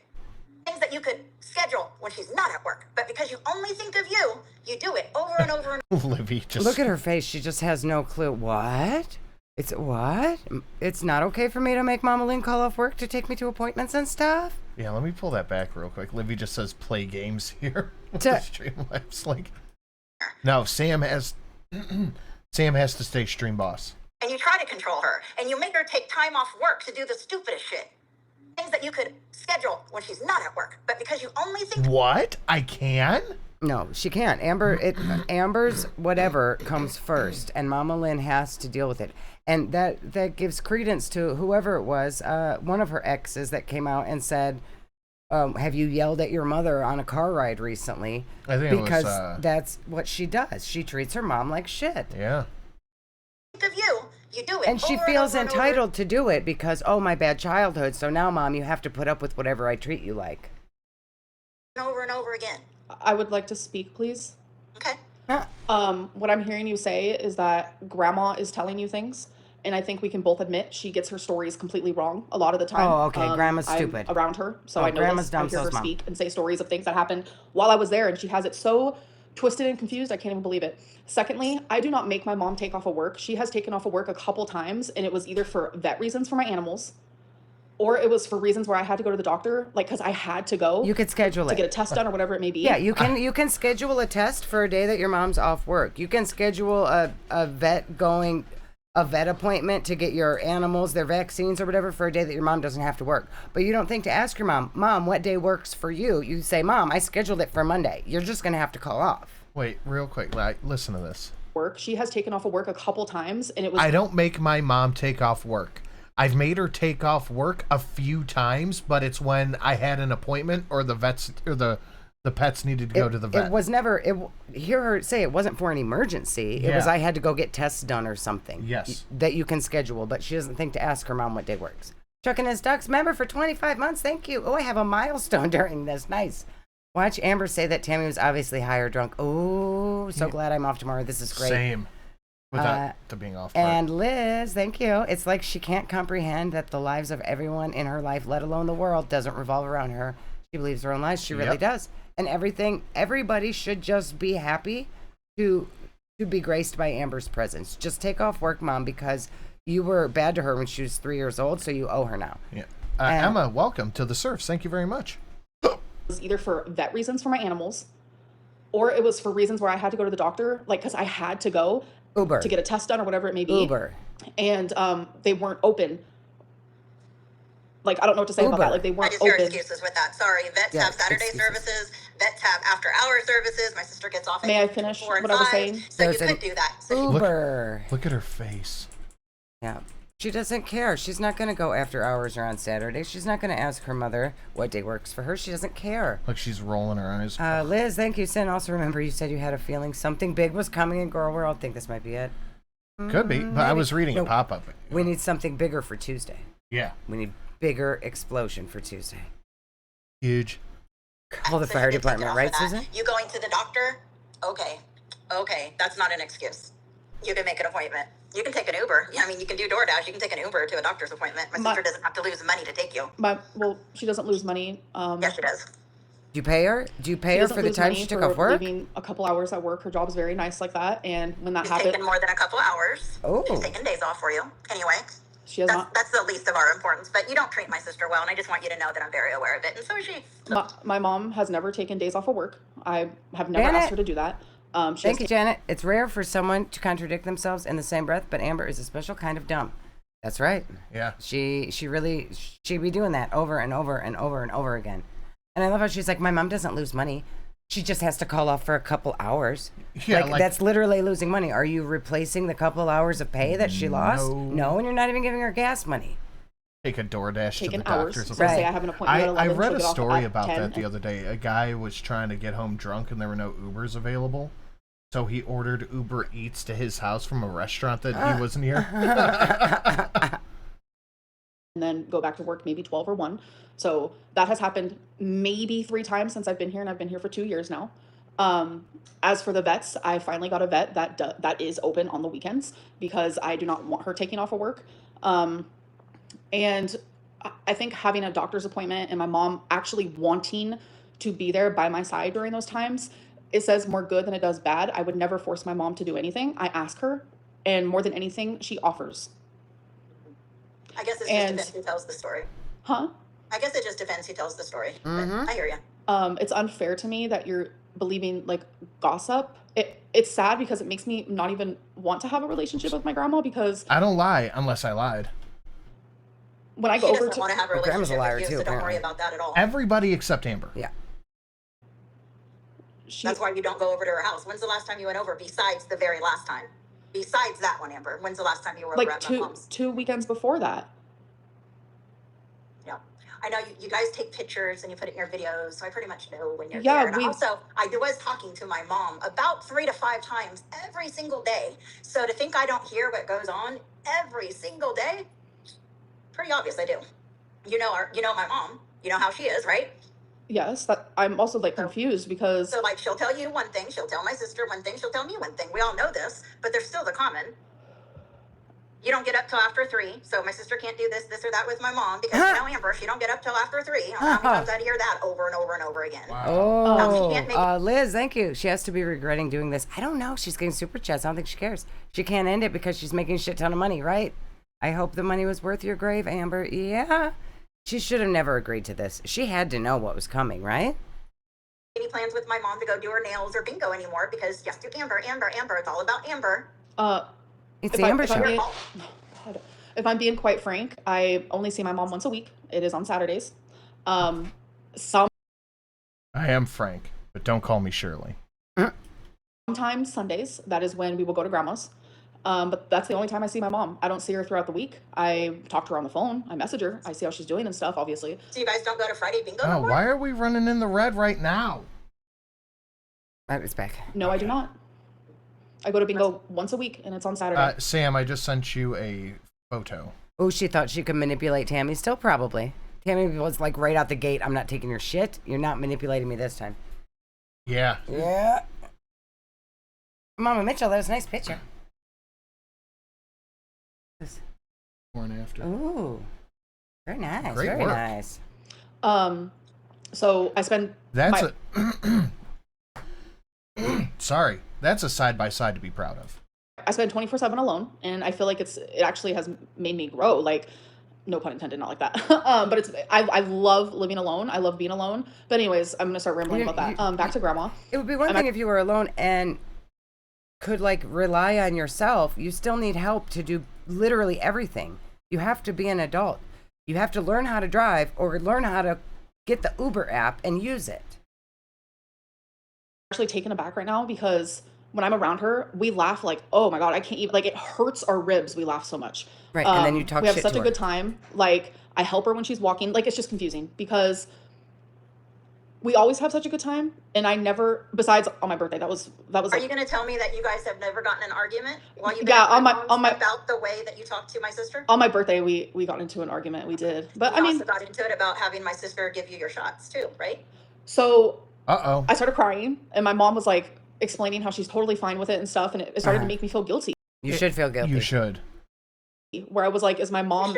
Things that you could schedule when she's not at work. But because you only think of you, you do it over and over and over. Livy just... Look at her face. She just has no clue. What? It's what? It's not okay for me to make Mama Lynn call off work to take me to appointments and stuff? Yeah, let me pull that back real quick. Livy just says play games here. Streamlabs, like... No, Sam has to stay stream boss. And you try to control her. And you make her take time off work to do the stupidest shit. Things that you could schedule when she's not at work. But because you only think... What? I can? No, she can't. Amber's whatever comes first. And Mama Lynn has to deal with it. And that gives credence to whoever it was, one of her exes that came out and said, have you yelled at your mother on a car ride recently? I think because it was, that's what she does. She treats her mom like shit. Yeah. Of you do it. And she feels entitled to do it because, my bad childhood. So now, Mom, you have to put up with whatever I treat you like. Over and over again. I would like to speak, please. Okay. What I'm hearing you say is that Grandma is telling you things. And I think we can both admit she gets her stories completely wrong a lot of the time. Oh, okay. Grandma's stupid. I'm around her, so I know Grandma's this. dumb, I hear so's her Mom. speak and say stories of things that happened while I was there, and she has it so twisted and confused, I can't even believe it. Secondly, I do not make my mom take off of work. She has taken off of work a couple times, and it was either for vet reasons for my animals, or it was for reasons where I had to go to the doctor, like because I had to go. You could schedule to get a test done or whatever it may be. Yeah, you can schedule a test for a day that your mom's off work. You can schedule a vet appointment to get your animals their vaccines or whatever for a day that your mom doesn't have to work. But you don't think to ask your mom, what day works for you? You say, Mom, I scheduled it for Monday. You're just going to have to call off. Wait, real quick, listen to this. She has taken off of work a couple times, and it was... I don't make my mom take off work. I've made her take off work a few times, but it's when I had an appointment or the vets or the pets needed to go to the vet. It was never, hear her say it wasn't for an emergency. It was I had to go get tests done or something. Yes. That you can schedule, but she doesn't think to ask her mom what day works. Chucking his ducks member for 25 months. Thank you. Oh, I have a milestone during this. Nice. Watch Amber say that Tammy was obviously high or drunk. Oh, so glad I'm off tomorrow. This is great. Same. Without the being off part. And Liz, thank you. It's like she can't comprehend that the lives of everyone in her life, let alone the world, doesn't revolve around her. She believes her own lies. She really does. And everybody should just be happy to be graced by Amber's presence. Just take off work, Mom, because you were bad to her when she was 3 years old, so you owe her now. Yeah. Emma, welcome to the Surfs. Thank you very much. It was either for vet reasons for my animals, or it was for reasons where I had to go to the doctor, like because I had to go Uber to get a test done or whatever it may be. Uber. And they weren't open. Like, I don't know what to say about that. Like, they weren't I just hear open. excuses with that. Sorry. Vets have Saturday services. Vets have after-hour services. My sister gets off at May I finish 4 and what I was 5, saying? So There's you could do that. So Uber. Look at her face. Yeah. She doesn't care. She's not going to go after hours or on Saturday. She's not going to ask her mother what day works for her. She doesn't care. Look, she's rolling her eyes. Liz, thank you. Sin, also remember you said you had a feeling something big was coming in Girl World. I think this might be it. Could be, but I was reading a pop-up. We need something bigger for Tuesday. Yeah. We need bigger explosion for Tuesday. Huge. Call the so fire you can take it department, off right, of that. Susan? You going to the doctor? Okay. That's not an excuse. You can make an appointment. You can take an Uber. I mean, you can do DoorDash. You can take an Uber to a doctor's appointment. My sister doesn't have to lose money to take you. Well, she doesn't lose money. Yes, she does. Do you pay her? Do you pay her for the time she took off work? Leaving a couple hours at work. Her job's very nice like that. And when that She's happens, taken more than a couple hours. Oh. She's taken days off for you. Anyway, she has not. That's the least of our importance. But you don't treat my sister well, and I just want you to know that I'm very aware of it. And so is she. My mom has never taken days off of work. I have never asked her to do that. Thank you, Janet. It's rare for someone to contradict themselves in the same breath, but Amber is a special kind of dumb. That's right. Yeah. She be doing that over and over and over and over again. And I love how she's like, my mom doesn't lose money. She just has to call off for a couple hours. Yeah, like that's literally losing money. Are you replacing the couple hours of pay that she lost? No, and you're not even giving her gas money. Take a DoorDash to the hours. doctor's So appointment. say I have an appointment at 11, I read she'll a get off story at about 10. that the other day. A guy was trying to get home drunk and there were no Ubers available. So he ordered Uber Eats to his house from a restaurant that he wasn't near. And then go back to work maybe 12 or 1. So that has happened maybe 3 times since I've been here, and I've been here for 2 years now. As for the vets, I finally got a vet that is open on the weekends because I do not want her taking off of work. And I think having a doctor's appointment and my mom actually wanting to be there by my side during those times, it says more good than it does bad. I would never force my mom to do anything. I ask her, and more than anything, she offers. I guess it just depends who tells the story. Huh? I guess it just depends who tells the story. Mm-hmm. But I hear you. It's unfair to me that you're believing like gossip. It's sad because it makes me not even want to have a relationship with my grandma because I don't lie unless I lied. When I She go over doesn't to want to have a Grandma's a relationship liar with you, too, so don't worry apparently. about that at all. Everybody except Amber. Yeah. That's why you don't go over to her house. When's the last time you went over? Besides the very last time. Besides that one, Amber. When's the last time you were over like at my mom's? two weekends before that. Yeah. I know you guys take pictures and you put it in your videos, so I pretty much know when you're Yeah, there. And also, I was talking to my mom about 3 to 5 times every single day. So to think I don't hear what goes on every single day, pretty obvious I do. You know my mom. You know how she is, right? Yes, that I'm also like confused because So like she'll tell you one thing, she'll tell my sister one thing, she'll tell me one thing. We all know this, but there's still the common. You don't get up till after 3, so my sister can't do this or that with my mom because you know Amber, she don't get up till after 3. I don't know how many times I hear that over and over and over again. Oh, Liz, thank you. She has to be regretting doing this. I don't know. She's getting super chats. I don't think she cares. She can't end it because she's making a shit ton of money, right? I hope the money was worth your grave, Amber. Yeah. She should have never agreed to this. She had to know what was coming, right? Any plans with my mom to go do her nails or bingo anymore because just do Amber. It's all about Amber. It's the Amber show. If I'm being quite frank, I only see my mom once a week. It is on Saturdays. I am Frank, but don't call me Shirley. Sometimes Sundays. That is when we will go to grandma's. But that's the only time I see my mom. I don't see her throughout the week. I talk to her on the phone. I message her. I see how she's doing and stuff, obviously. So you guys don't go to Friday bingo? Oh, why are we running in the red right now? It's back. No, I do not. I go to bingo once a week, and it's on Saturday. Sam, I just sent you a photo Oh, she thought she could manipulate Tammy. Still probably. Tammy was like right out the gate. I'm not taking your shit. You're not manipulating me this time. Yeah. Yeah. Mama Mitchell, that was a nice picture. Before and after. Ooh. Very nice. Great Very work. nice. So I spend That's sorry. That's a side by side to be proud of. I spend 24/7 alone, and I feel like it actually has made me grow. Like, no pun intended, not like that. But I love living alone. I love being alone. But anyways, I'm gonna start rambling about that. Back to grandma. It would be one thing if you were alone and could like rely on yourself. You still need help to do literally everything. You have to be an adult. You have to learn how to drive or learn how to get the Uber app and use it. I'm actually taken aback right now because when I'm around her, we laugh like, oh my God, I can't even, like, it hurts our ribs. We laugh so much. Right, and then you talk we have shit such to a her. good time. Like, I help her when she's walking. Like, it's just confusing because we always have such a good time. And I never, besides on my birthday, that was Are like, you going to tell me that you guys have never gotten in an argument while you've been Yeah, at on my about the way that you talked to my sister? on my birthday, we got into an argument. We did. But You I mean, also got into it about having my sister give you your shots too, right? so Uh-oh. I started crying and my mom was like explaining how she's totally fine with it and stuff. And it started to make me feel guilty. You should feel guilty. You should. Where I was like, is my mom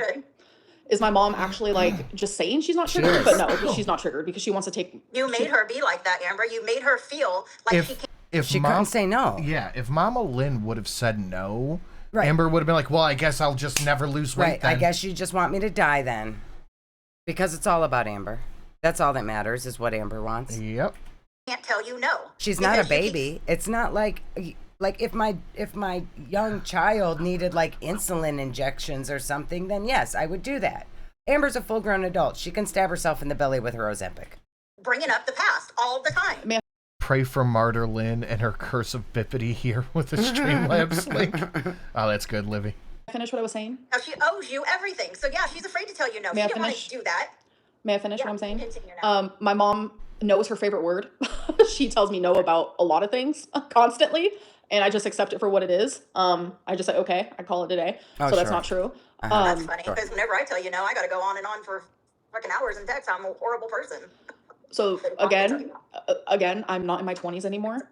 actually like just saying she's not triggered? is. But no, she's not triggered because she wants to take. You made her be like that, Amber. You made her feel like she can't. If She couldn't say no. Yeah, if Mama Lynn would have said no, Right. Amber would have been like, well, I guess I'll just never lose weight Right. then. I guess you just want me to die then. Because it's all about Amber. That's all that matters is what Amber wants. Yep. Can't tell you no. She's not a Because you keep- baby. It's not like if my young child needed like insulin injections or something, then yes, I would do that. Amber's a full-grown adult. She can stab herself in the belly with her Ozempic. Bringing up the past all the time. Pray for Martyr Lynn and her curse of Blvd here with the Streamlabs link. Oh, that's good, Livy. Finish what I was saying. Now she owes you everything. So yeah, she's afraid to tell you no. May I She didn't want finish? to do that. May I finish Yeah, what I'm saying? continue now. My mom, no is her favorite word. She tells me no about a lot of things constantly, and I just accept it for what it is. I just say, okay, I call it a day. Oh, so that's sure. not true. That's funny because whenever I tell you no, I got to go on and on for fucking hours and text. I'm a horrible person. So again, I'm not in my 20s anymore.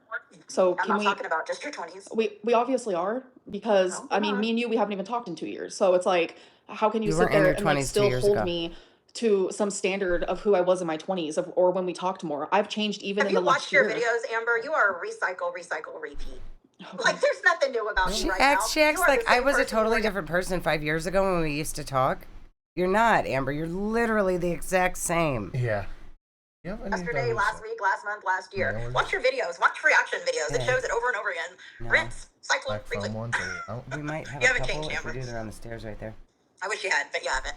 So I'm can not talking about just your 20s. we obviously are because Oh, I mean, me and you, we haven't even talked in 2 years. So it's like, how can you You sit weren't in there your and like 20s 2 still years hold ago. me to some standard of who I was in my 20s or when we talked more? I've changed even Have in you the last watched your year. videos, Amber? You are a recycle, repeat. Like there's nothing new about you She right acts now. You are like the I same was a person you totally were- different person 5 years ago when we used to talk. You're not, Amber. You're literally the exact same. Yeah. Yep, Yesterday, last week, last month, last year. Yeah, Watch your videos. Watch reaction videos. It Yeah. shows it over and over again. No. Rinse, cycle, Black repeat. phone ones are out. We might have You a haven't couple. changed, If we Amber. do, they're on the stairs right there. I wish you had, but you haven't.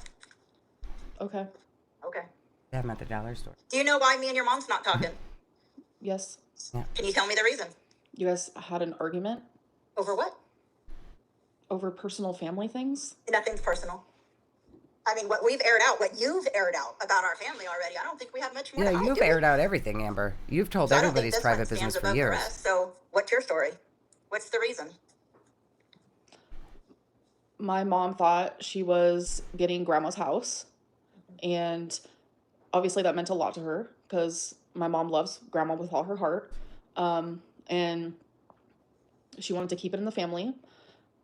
Okay. Okay. They have them at the dollar store. Do you know why me and your mom's not talking? Yes. Can you tell me the reason? You guys had an argument Over what? over personal family things. Nothing's personal. I mean, what we've aired out, what you've aired out about our family already, I don't think we have much more Yeah, to hide, you've do we? aired out everything, Amber. You've told So I don't think everybody's this one private stands business for above the years. rest. So what's your story? What's the reason? My mom thought she was getting grandma's house, and obviously that meant a lot to her because my mom loves grandma with all her heart, and she wanted to keep it in the family.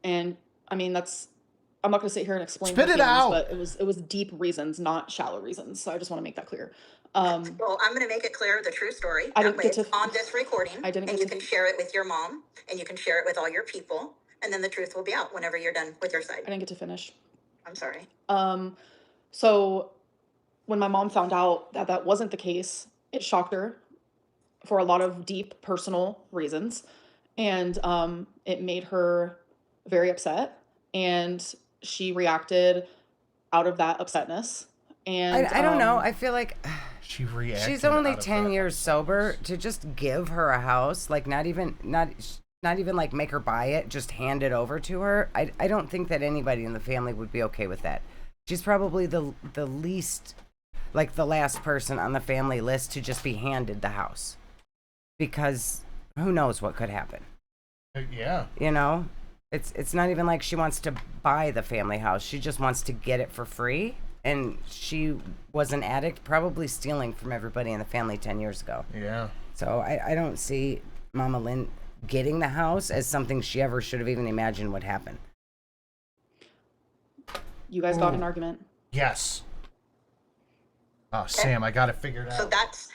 And I mean, I'm not going to sit here and explain Spit her it feelings, out. but it was deep reasons, not shallow reasons. So I just want to make that clear. Well, I'm going to make it clear the true story. I That didn't way get it's to- on this recording, I didn't and get you to- can share it with your mom, and you can share it with all your people, and then the truth will be out whenever you're done with your I side. didn't get to finish. I'm sorry. So when my mom found out that that wasn't the case, it shocked her for a lot of deep personal reasons. And it made her very upset. And she reacted out of that upsetness. And I don't know. I feel like She reacted. she's only out of 10 that. years sober. To just give her a house, like not even like make her buy it, just hand it over to her. I don't think that anybody in the family would be okay with that. She's probably the least, like the last person on the family list to just be handed the house, because who knows what could happen, Yeah. you know? It's not even like she wants to buy the family house. She just wants to get it for free. And she was an addict, probably stealing from everybody in the family 10 years ago. Yeah. So I don't see Mama Lynn getting the house as something she ever should have even imagined would happen. You guys got in an argument? Yes. Oh, Sam, I got it figured out. So that's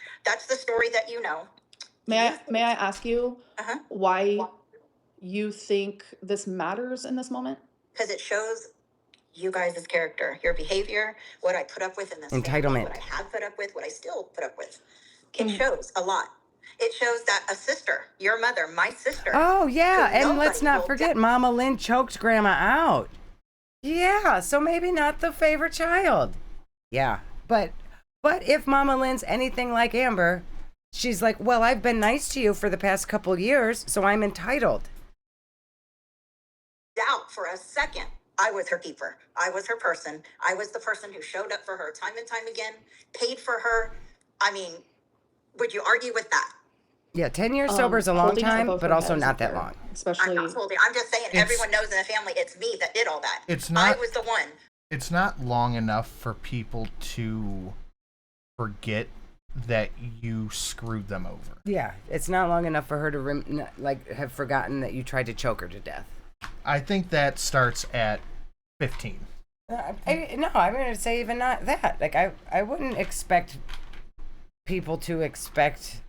the story that you know. May I ask you why you think this matters in this moment? Because it shows you guys' character, your behavior, what I put up with in this entitlement, family, what I have put up with, what I still put up with. It shows a lot. It shows that a sister, your mother, my sister. Oh, yeah. And let's not forget, Mama Lynn choked Grandma out. Yeah. So maybe not the favorite child. Yeah. But if Mama Lynn's anything like Amber, she's like, well, I've been nice to you for the past couple years, so I'm entitled. Doubt for a second. I was her keeper. I was her person. I was the person who showed up for her time and time again, paid for her. I mean, would you argue with that? Yeah, 10 years sober is a long time, but also not that fair, long. Especially, I'm just saying, everyone knows in the family it's me that did all that. It's not. I was the one. It's not long enough for people to forget that you screwed them over. Yeah, it's not long enough for her to have forgotten that you tried to choke her to death. I think that starts at 15. No, I'm going to say even not that. Like, I wouldn't expect people to expect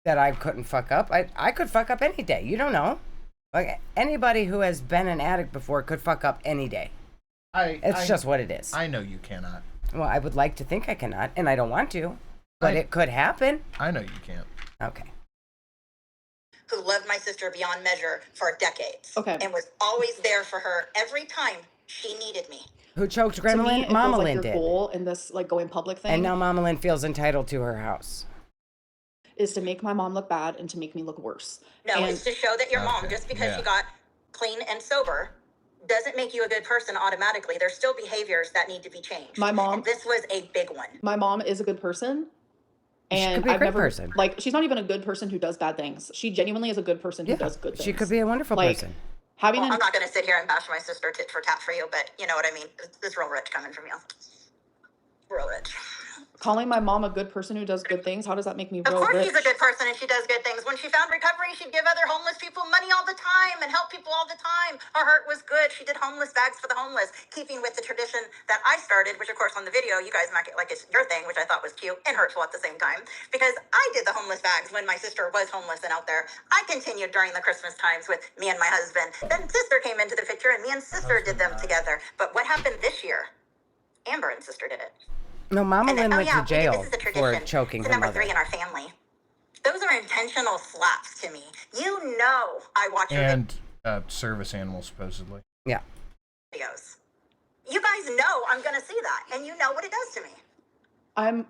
that I couldn't fuck up. I could fuck up any day. You don't know. Like, anybody who has been an addict before could fuck up any day. It's just what it is. I know you cannot. Well, I would like to think I cannot, and I don't want to, but it could happen. I know you can't. Okay. Who loved my sister beyond measure for decades. Okay. And was always there for her every time she needed me. Who choked Grandma Lynn? Mama Lynn did. Your goal in this going public thing. And now Mama Lynn feels entitled to her house. Is to make my mom look bad and to make me look worse. No, it's to show that your mom, just because she got clean and sober, doesn't make you a good person automatically. There's still behaviors that need to be changed. My mom. And this was a big one. My mom is a good person. And she could be a great person. Like, she's not even a good person who does bad things. She genuinely is a good person who does good things. She could be a wonderful person. I'm not going to sit here and bash my sister tit for tat for you, but you know what I mean. It's real rich coming from you. Real rich. Calling my mom a good person who does good things, how does that make me real rich? Of course she's a good person and she does good things. When she found recovery, she'd give other homeless people money all the time and help people all the time. Her heart was good. She did homeless bags for the homeless, keeping with the tradition that I started, which of course on the video, you guys might get like it's your thing, which I thought was cute and hurtful at the same time, because I did the homeless bags when my sister was homeless and out there. I continued during the Christmas times with me and my husband. Then sister came into the picture and me and sister did them together. But what happened this year? Amber and sister did it. No, Mama Lynn went to jail for choking her number mother. 3 in our family. Those are intentional slaps to me. You know, I watch your and service animals supposedly. Yeah. Videos. You guys know I'm gonna see that, and you know what it does to me.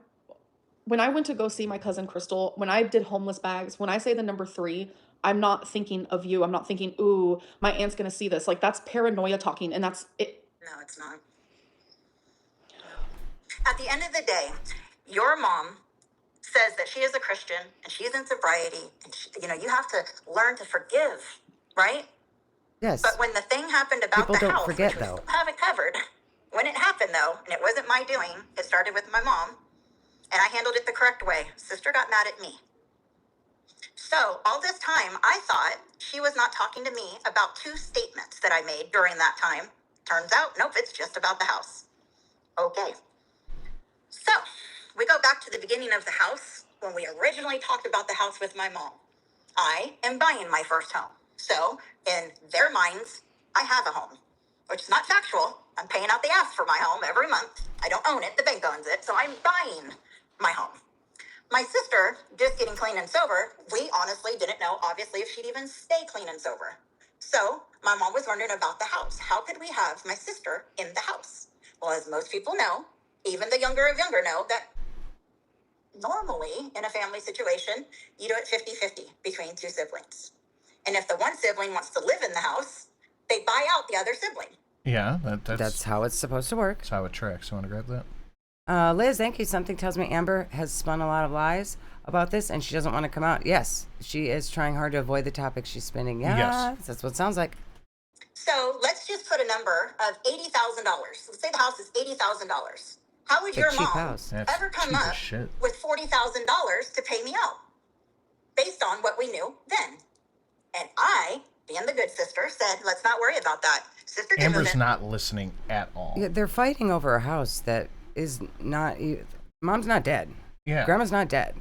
When I went to go see my cousin Crystal, when I did homeless bags, when I say the number 3, I'm not thinking of you. I'm not thinking, ooh, my aunt's gonna see this. Like, that's paranoia talking, and that's it. No, it's not. At the end of the day, your mom says that she is a Christian and she's in sobriety, and she, you have to learn to forgive, right? Yes. But when the thing happened about People the don't house, forget, which we though. still have it covered, when it happened though, and it wasn't my doing, it started with my mom, and I handled it the correct way. Sister got mad at me. So all this time, I thought she was not talking to me about 2 statements that I made during that time. Turns out, nope, it's just about the house. Okay. So, we go back to the beginning of the house when we originally talked about the house with my mom. I am buying my first home. So, in their minds, I have a home, which is not factual. I'm paying out the ass for my home every month. I don't own it. The bank owns it. So, I'm buying my home. My sister, just getting clean and sober, we honestly didn't know, obviously, if she'd even stay clean and sober. So, my mom was wondering about the house. How could we have my sister in the house? Well, as most people know, even the younger of younger know that normally in a family situation, you do it 50-50 between 2 siblings. And if the one sibling wants to live in the house, they buy out the other sibling. Yeah, that's how it's supposed to work. That's how it tracks. You want to grab that? Liz, thank you. Something tells me Amber has spun a lot of lies about this and she doesn't want to come out. Yes, she is trying hard to avoid the topic she's spinning. Yes. That's what it sounds like. So let's just put a number of $80,000. Let's say the house is $80,000. How would your mom ever come up with $40,000 to pay me out? Based on what we knew then. And I, being the good sister, said, let's not worry about that. Sister Amber's not listening at all. Yeah, they're fighting over a house that is not... Mom's not dead. Yeah. Grandma's not dead.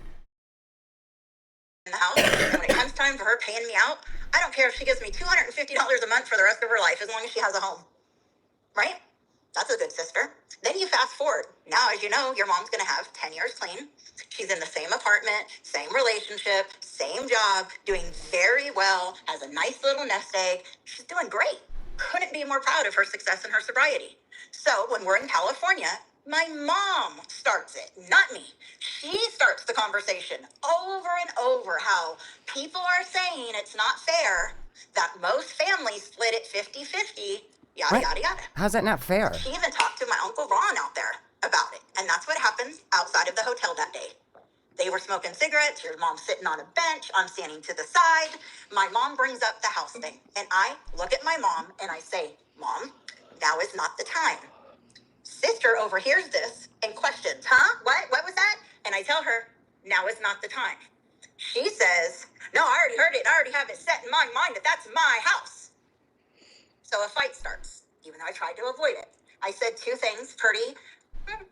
In the house, and when it comes time for her paying me out, I don't care if she gives me $250 a month for the rest of her life, as long as she has a home. Right? That's a good sister. Then you fast forward. Now, as you know, your mom's going to have 10 years clean. She's in the same apartment, same relationship, same job, doing very well, has a nice little nest egg. She's doing great. Couldn't be more proud of her success and her sobriety. So when we're in California, my mom starts it, not me. She starts the conversation over and over how people are saying it's not fair that most families split it 50-50, yada, yada, yada. How's that not fair? She even talked to my Uncle Ron out there about it. And that's what happened outside of the hotel that day. They were smoking cigarettes. Your mom's sitting on a bench. I'm standing to the side. My mom brings up the house thing. And I look at my mom and I say, Mom, now is not the time. Sister overhears this and questions, huh? What was that? And I tell her, now is not the time. She says, no, I already heard it. I already have it set in my mind that that's my house. So a fight starts, even though I tried to avoid it. I said two things, pretty,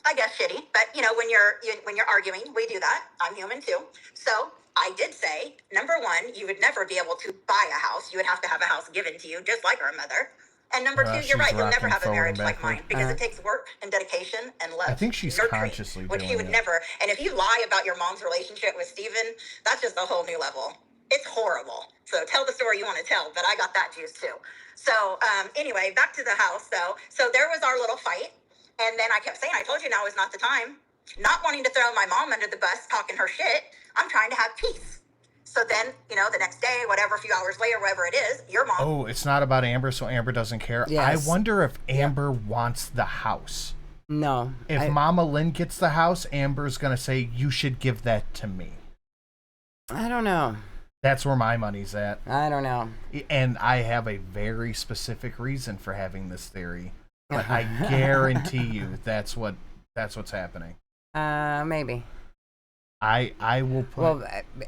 I guess, shitty. But, you know, when you're arguing, we do that. I'm human, too. So I did say, number one, you would never be able to buy a house. You would have to have a house given to you, just like our mother. And number two, you're right. You'll never have a marriage like mine because it takes work and dedication and love. I think she's consciously which doing he would it. never. And if you lie about your mom's relationship with Steven, that's just a whole new level. It's horrible. So tell the story you want to tell, but I got that juice too. So anyway, back to the house though. So there was our little fight. And then I kept saying, I told you now is not the time. Not wanting to throw my mom under the bus, talking her shit. I'm trying to have peace. So then, you know, the next day, whatever, a few hours later, whatever it is, your mom... Oh, it's not about Amber, so Amber doesn't care. Yes. I wonder if Amber wants the house. No. If Mama Lynn gets the house, Amber's going to say, you should give that to me. I don't know. That's where my money's at. I don't know. And I have a very specific reason for having this theory. But I guarantee you that's what's happening. Maybe. I will put... Well,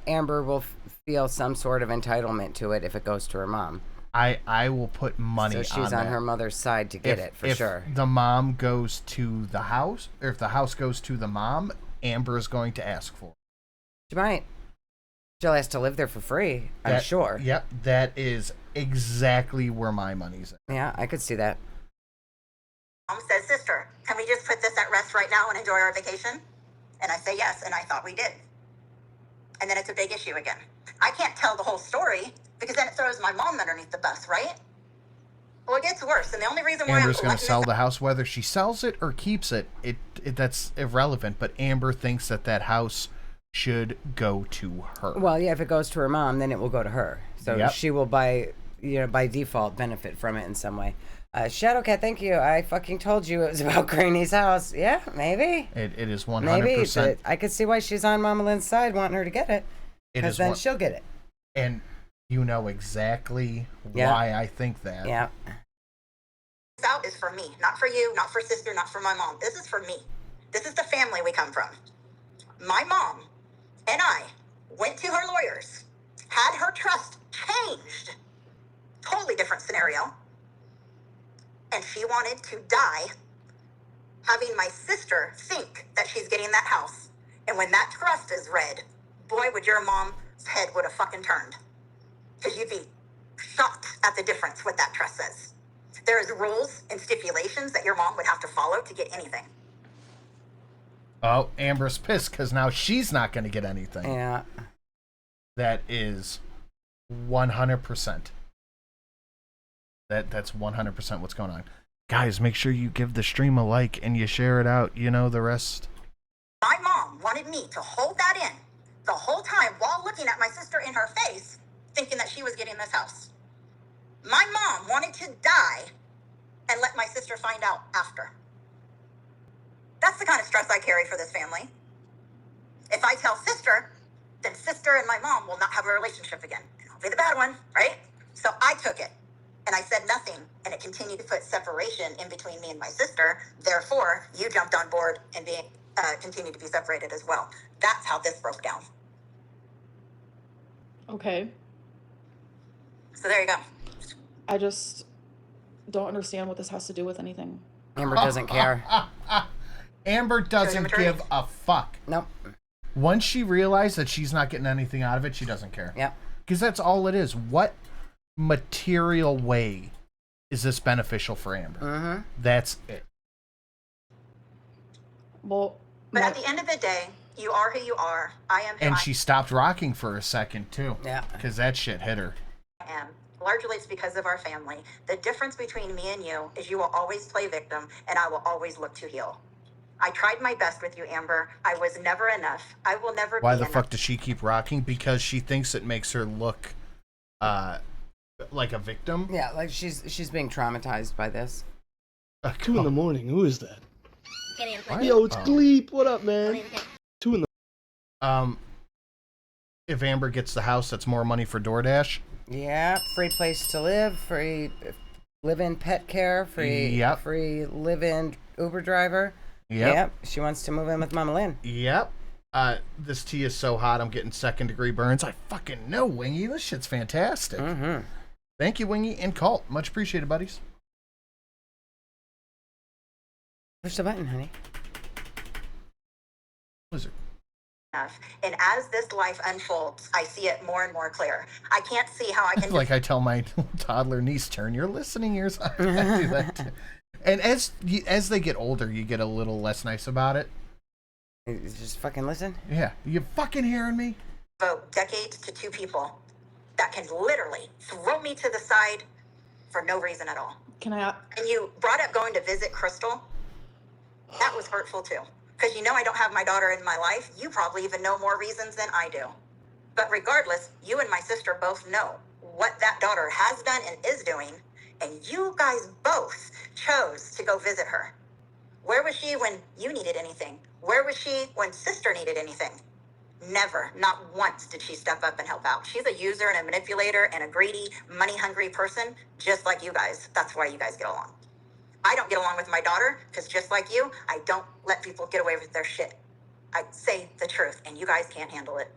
Amber will feel some sort of entitlement to it if it goes to her mom. I will put money on So she's on her mother's side to get it, for sure. If the mom goes to the house, or if the house goes to the mom, Amber is going to ask for it. She might. She'll ask to live there for free, I'm sure. Yep, that is exactly where my money's at. Yeah, I could see that. Mom says, sister, can we just put this at rest right now and enjoy our vacation? And I say yes, and I thought we did. And then it's a big issue again. I can't tell the whole story because then it throws my mom underneath the bus, right? Well, it gets worse, and the only reason why Amber's going to sell the house, whether she sells it or keeps it, that's irrelevant. But Amber thinks that house should go to her. Well, yeah, if it goes to her mom, then it will go to her. So she will by default benefit from it in some way. Shadowcat, thank you. I fucking told you it was about Granny's house. Yeah, maybe. It is 100%. Maybe. I could see why she's on Mama Lynn's side, wanting her to get it. Because then she'll get it. And you know exactly why I think that. Yeah. This out is for me, not for you, not for sister, not for my mom. This is for me. This is the family we come from. My mom and I went to her lawyers, had her trust changed. Totally different scenario. And she wanted to die having my sister think that she's getting that house. And when that trust is read, boy, would your mom's head would have fucking turned. Because you'd be shocked at the difference what that trust says. There is rules and stipulations that your mom would have to follow to get anything. Oh, Amber's pissed because now she's not going to get anything. Yeah. That is 100%. That's 100% what's going on. Guys, make sure you give the stream a like and you share it out. You know the rest. My mom wanted me to hold that in the whole time while looking at my sister in her face, thinking that she was getting this house. My mom wanted to die and let my sister find out after. That's the kind of stress I carry for this family. If I tell sister, then sister and my mom will not have a relationship again. And I'll be the bad one, right? So I took it. And I said nothing, and it continued to put separation in between me and my sister. Therefore, you jumped on board and continued to be separated as well. That's how this broke down. Okay. So there you go. I just don't understand what this has to do with anything. Amber doesn't care. Amber doesn't give a fuck. Nope. Once she realized that she's not getting anything out of it, she doesn't care. Yep. Because that's all it is. What material way is this beneficial for Amber? Mm-hmm. That's it. Well, but at the end of the day, you are who you are. I am who And I she stopped rocking for a second, too. Yeah. Because that shit hit her. am. Largely it's because of our family. The difference between me and you is you will always play victim, and I will always look to heal. I tried my best with you, Amber. I was never enough. I will never be Why the enough. fuck does she keep rocking? Because she thinks it makes her look like a victim. Yeah, like she's being traumatized by this. 2 in the morning. Who is that? What? Yo, it's Gleep. What up, man? 2 in the. If Amber gets the house, that's more money for DoorDash. Yeah, free place to live, free live-in pet care, free live-in Uber driver. Yep. She wants to move in with Mama Lynn. Yep. This tea is so hot, I'm getting second-degree burns. I fucking know, Wingy. This shit's fantastic. Mm-hmm. Thank you, Wingy and Colt. Much appreciated, buddies. Push the button, honey. Wizard. And as this life unfolds, I see it more and more clear. I can't see how I can Like I tell my toddler niece, turn your listening ears on. I do that too. And as they get older, you get a little less nice about it. Just fucking listen. Yeah. You fucking hearing me? devote decades to 2 people that can literally throw me to the side for no reason at all. Can I? And you brought up going to visit Crystal. That was hurtful too. Because you know I don't have my daughter in my life. You probably even know more reasons than I do. But regardless, you and my sister both know what that daughter has done and is doing. And you guys both chose to go visit her. Where was she when you needed anything? Where was she when sister needed anything? Never, not once did she step up and help out. She's a user and a manipulator and a greedy, money-hungry person, just like you guys. That's why you guys get along. I don't get along with my daughter because just like you, I don't let people get away with their shit. I say the truth, and you guys can't handle it.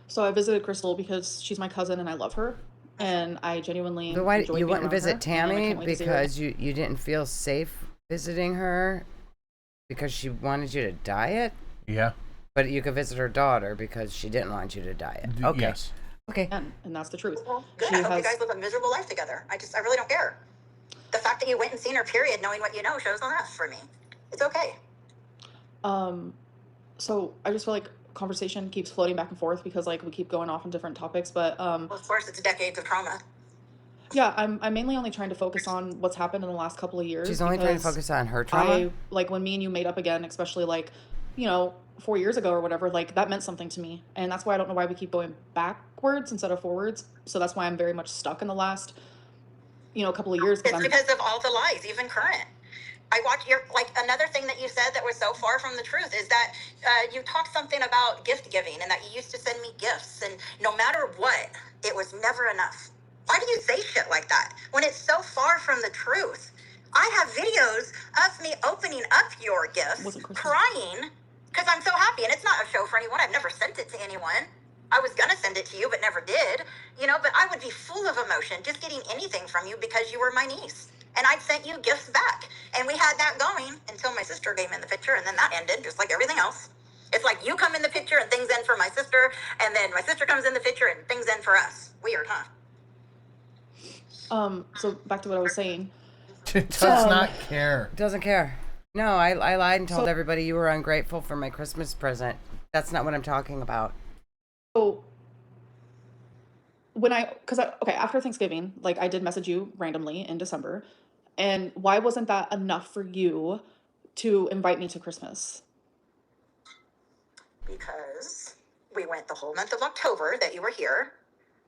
So I visited Crystal because she's my cousin and I love her, and I genuinely. But why enjoy you being wouldn't around visit her, Tammy and I can't wait to see her. because you didn't feel safe visiting her because she wanted you to diet? Yeah. But you could visit her daughter because she didn't want you to diet. Okay. Yes. Okay. And that's the truth. Well, good. She I hope you has- guys live a miserable life together. I really don't care. The fact that you went and seen her, period, knowing what you know, shows enough for me. It's okay. So I just feel like conversation keeps floating back and forth because like we keep going off on different topics, but Well, of course, it's decades of trauma. yeah, I'm mainly only trying to focus on what's happened in the last couple of years. She's only trying to because focus on her trauma? like when me and you made up again, especially like, 4 years ago or whatever, like that meant something to me. And that's why I don't know why we keep going backwards instead of forwards. So that's why I'm very much stuck in the last, couple of years. It's because of all the lies, even current. I watched another thing that you said that was so far from the truth is that you talked something about gift giving and that you used to send me gifts, and no matter what, it was never enough. Why do you say shit like that when it's so far from the truth? I have videos of me opening up your gifts, crying because I'm so happy, and it's not a show for anyone. I've never sent it to anyone. I was gonna send it to you, but never did. But I would be full of emotion just getting anything from you because you were my niece. And I'd sent you gifts back. And we had that going until my sister came in the picture, and then that ended, just like everything else. It's like you come in the picture and things end for my sister, and then my sister comes in the picture and things end for us. Weird, huh? So back to what I was saying. It does not care. Doesn't care. No, I lied and told everybody you were ungrateful for my Christmas present. That's not what I'm talking about. So after Thanksgiving, like I did message you randomly in December, and why wasn't that enough for you to invite me to Christmas? Because we went the whole month of October that you were here.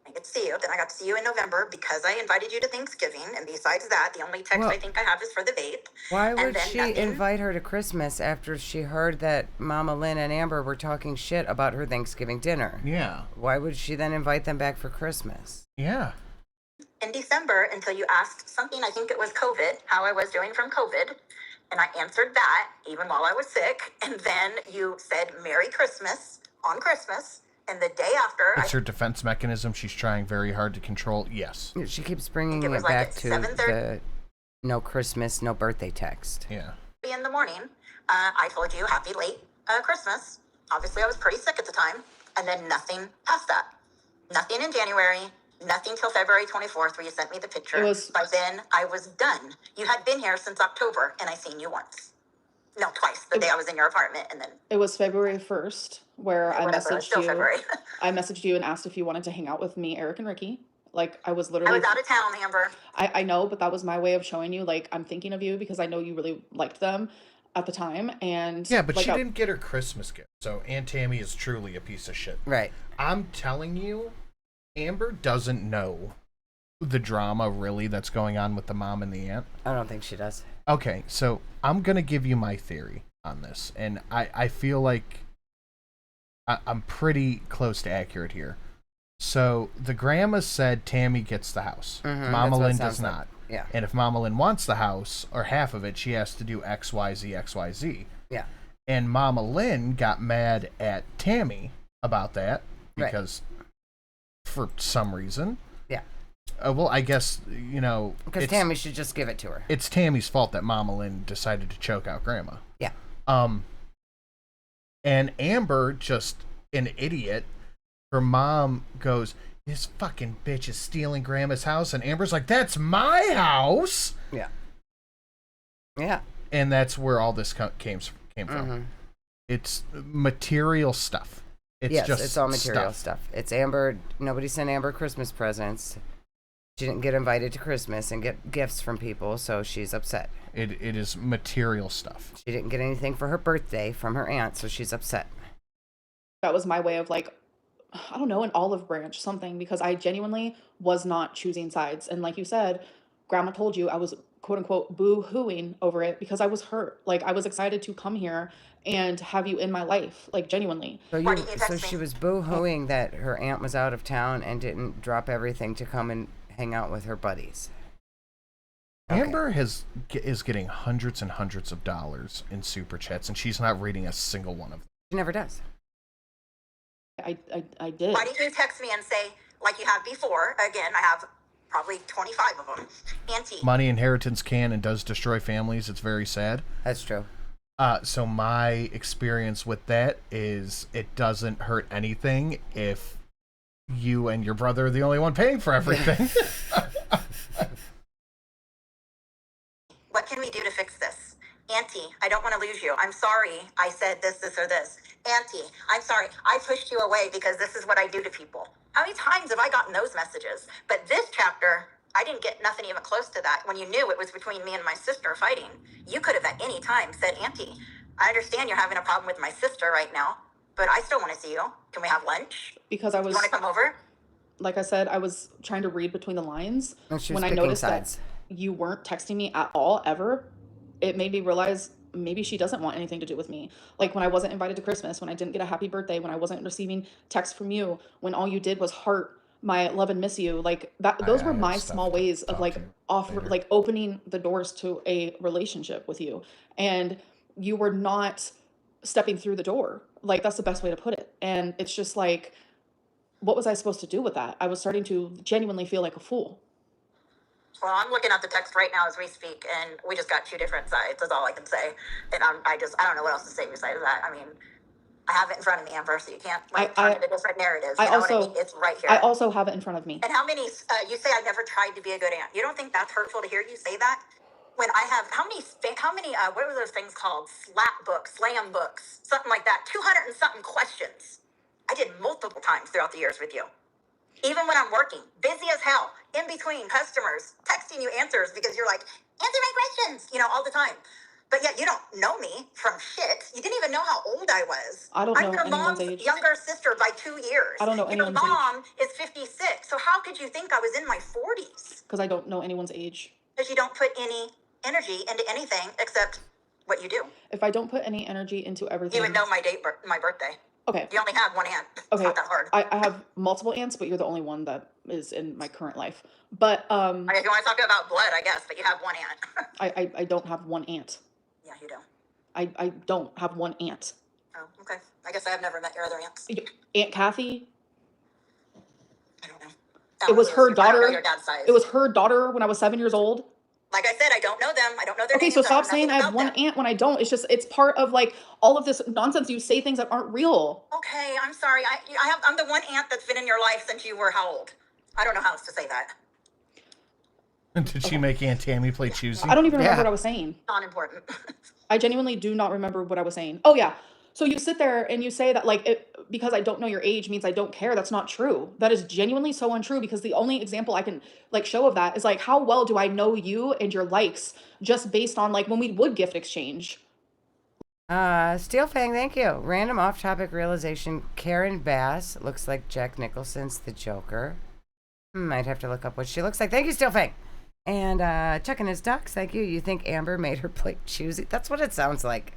I could see you. Then I got to see you in November because I invited you to Thanksgiving. And besides that, the only text I think I have is for the vape. Why And would then she nothing. invite her to Christmas after she heard that Mama Lynn and Amber were talking shit about her Thanksgiving dinner? Yeah. Why would she then invite them back for Christmas? Yeah. in December until you asked something, I think it was COVID, how I was doing from COVID. And I answered that even while I was sick. And then you said Merry Christmas on Christmas. And the day after... It's her defense mechanism. She's trying very hard to control. Yes. She keeps bringing it back to the no Christmas, no birthday text. Yeah. In the morning, I told you happy late Christmas. Obviously, I was pretty sick at the time. And then nothing past that. Nothing in January. Nothing till February 24th where you sent me the picture. By then, I was done. You had been here since October, and I seen you once. No, twice. The day I was in your apartment, and then... It was February 1st where I messaged you. February. I messaged you and asked if you wanted to hang out with me, Eric, and Ricky. Like, I was literally... I was out of town, Amber. I know, but that was my way of showing you, like, I'm thinking of you because I know you really liked them at the time, and... Yeah, but like, she didn't get her Christmas gift, so Aunt Tammy is truly a piece of shit. Right. I'm telling you... Amber doesn't know the drama really that's going on with the mom and the aunt. I don't think she does. Okay, so I'm going to give you my theory on this, and I feel like I'm pretty close to accurate here. So the grandma said Tammy gets the house. Mama Lynn does not. Yeah. And if Mama Lynn wants the house, or half of it, she has to do X, Y, Z, X, Y, Z. Yeah. And Mama Lynn got mad at Tammy about that because... Right. For some reason. Yeah. Well, I guess, you know... Because Tammy should just give it to her. It's Tammy's fault that Mama Lynn decided to choke out Grandma. Yeah. And Amber, just an idiot, her mom goes, this fucking bitch is stealing Grandma's house, and Amber's like, that's my house! Yeah. Yeah. And that's where all this came from. It's material stuff. It's all material stuff. It's Amber. Nobody sent Amber Christmas presents. She didn't get invited to Christmas and get gifts from people, so she's upset. It is material stuff. She didn't get anything for her birthday from her aunt, so she's upset. That was my way of, like, I don't know, an olive branch, something, because I genuinely was not choosing sides. And like you said, Grandma told you I was, quote unquote, boo-hooing over it because I was hurt. Like, I was excited to come here and have you in my life, like, genuinely. So she was boo-hooing that her aunt was out of town and didn't drop everything to come and hang out with her buddies. Okay. Amber is getting hundreds and hundreds of dollars in super chats, and she's not reading a single one of them. She never does. I did. Why didn't you text me and say, like you have before, again, I have probably 25 of them, Auntie. Money inheritance can and does destroy families. It's very sad. That's true. So my experience with that is it doesn't hurt anything if you and your brother are the only one paying for everything. What can we do to fix this? Auntie, I don't want to lose you. I'm sorry I said this, or this. Auntie, I'm sorry. I pushed you away because this is what I do to people. How many times have I gotten those messages? But this chapter, I didn't get nothing even close to that. When you knew it was between me and my sister fighting, you could have at any time said, Auntie, I understand you're having a problem with my sister right now, but I still want to see you. Can we have lunch? Because I was... You want to come over? Like I said, I was trying to read between the lines. When I noticed that you weren't texting me at all, ever, it made me realize maybe she doesn't want anything to do with me. Like when I wasn't invited to Christmas, when I didn't get a happy birthday, when I wasn't receiving texts from you, when all you did was heart my love and miss you, like that, those were my small ways of like opening the doors to a relationship with you. And you were not stepping through the door. Like that's the best way to put it. And it's just like, what was I supposed to do with that? I was starting to genuinely feel like a fool. Well, I'm looking at the text right now as we speak, and we just got two different sides. That's all I can say. And I don't know what else to say besides that. I mean, I have it in front of me, Amber, so you can't turn it into different narratives. You know what I mean? It's right here. I also have it in front of me. And how many, you say I never tried to be a good aunt. You don't think that's hurtful to hear you say that? When I have, how many, what were those things called? Slap books, slam books, something like that. 200 and something questions. I did multiple times throughout the years with you. Even when I'm working, busy as hell, in between customers, texting you answers because you're like, answer my questions, all the time. But yet you don't know me from shit. You didn't even know how old I was. I don't know I'm your mom's age. younger sister by 2 years. I don't know Your anyone's mom is 56. So how could you think I was in my 40s? Because I don't know anyone's age. Because you don't put any energy into anything except what you do. If I don't put any energy into everything. You would know my birthday. Okay. You only have one aunt. It's Okay. not that hard. I have multiple aunts, but you're the only one that is in my current life. But I mean, if you want to talk about blood, I guess, but you have one aunt. I don't have one aunt. Yeah, you do. I don't have one aunt. Oh, okay. I guess I have never met your other aunts. Aunt Kathy. I don't know. It was her I don't know daughter. your dad's size. It was her daughter when I was 7 years old. Like I said, I don't know them. I don't know their Okay, names. so stop know saying I nothing have about one them. aunt when I don't. It's just, it's part of like all of this nonsense. You say things that aren't real. Okay, I'm sorry. I'm the one aunt that's been in your life since you were how old? I don't know how else to say that. Did she make Aunt Tammy play choosy? I don't even remember what I was saying. Not important. I genuinely do not remember what I was saying. Oh yeah. So you sit there and you say that like because I don't know your age means I don't care. That's not true. That is genuinely so untrue, because the only example I can like show of that is like, how well do I know you and your likes just based on like when we would gift exchange? Steel Fang, thank you. Random off-topic realization. Karen Bass looks like Jack Nicholson's the Joker. Might have to look up what she looks like. Thank you, Steel Fang. And Chuck and his ducks, thank you. You think Amber made her play choosy? That's what it sounds like.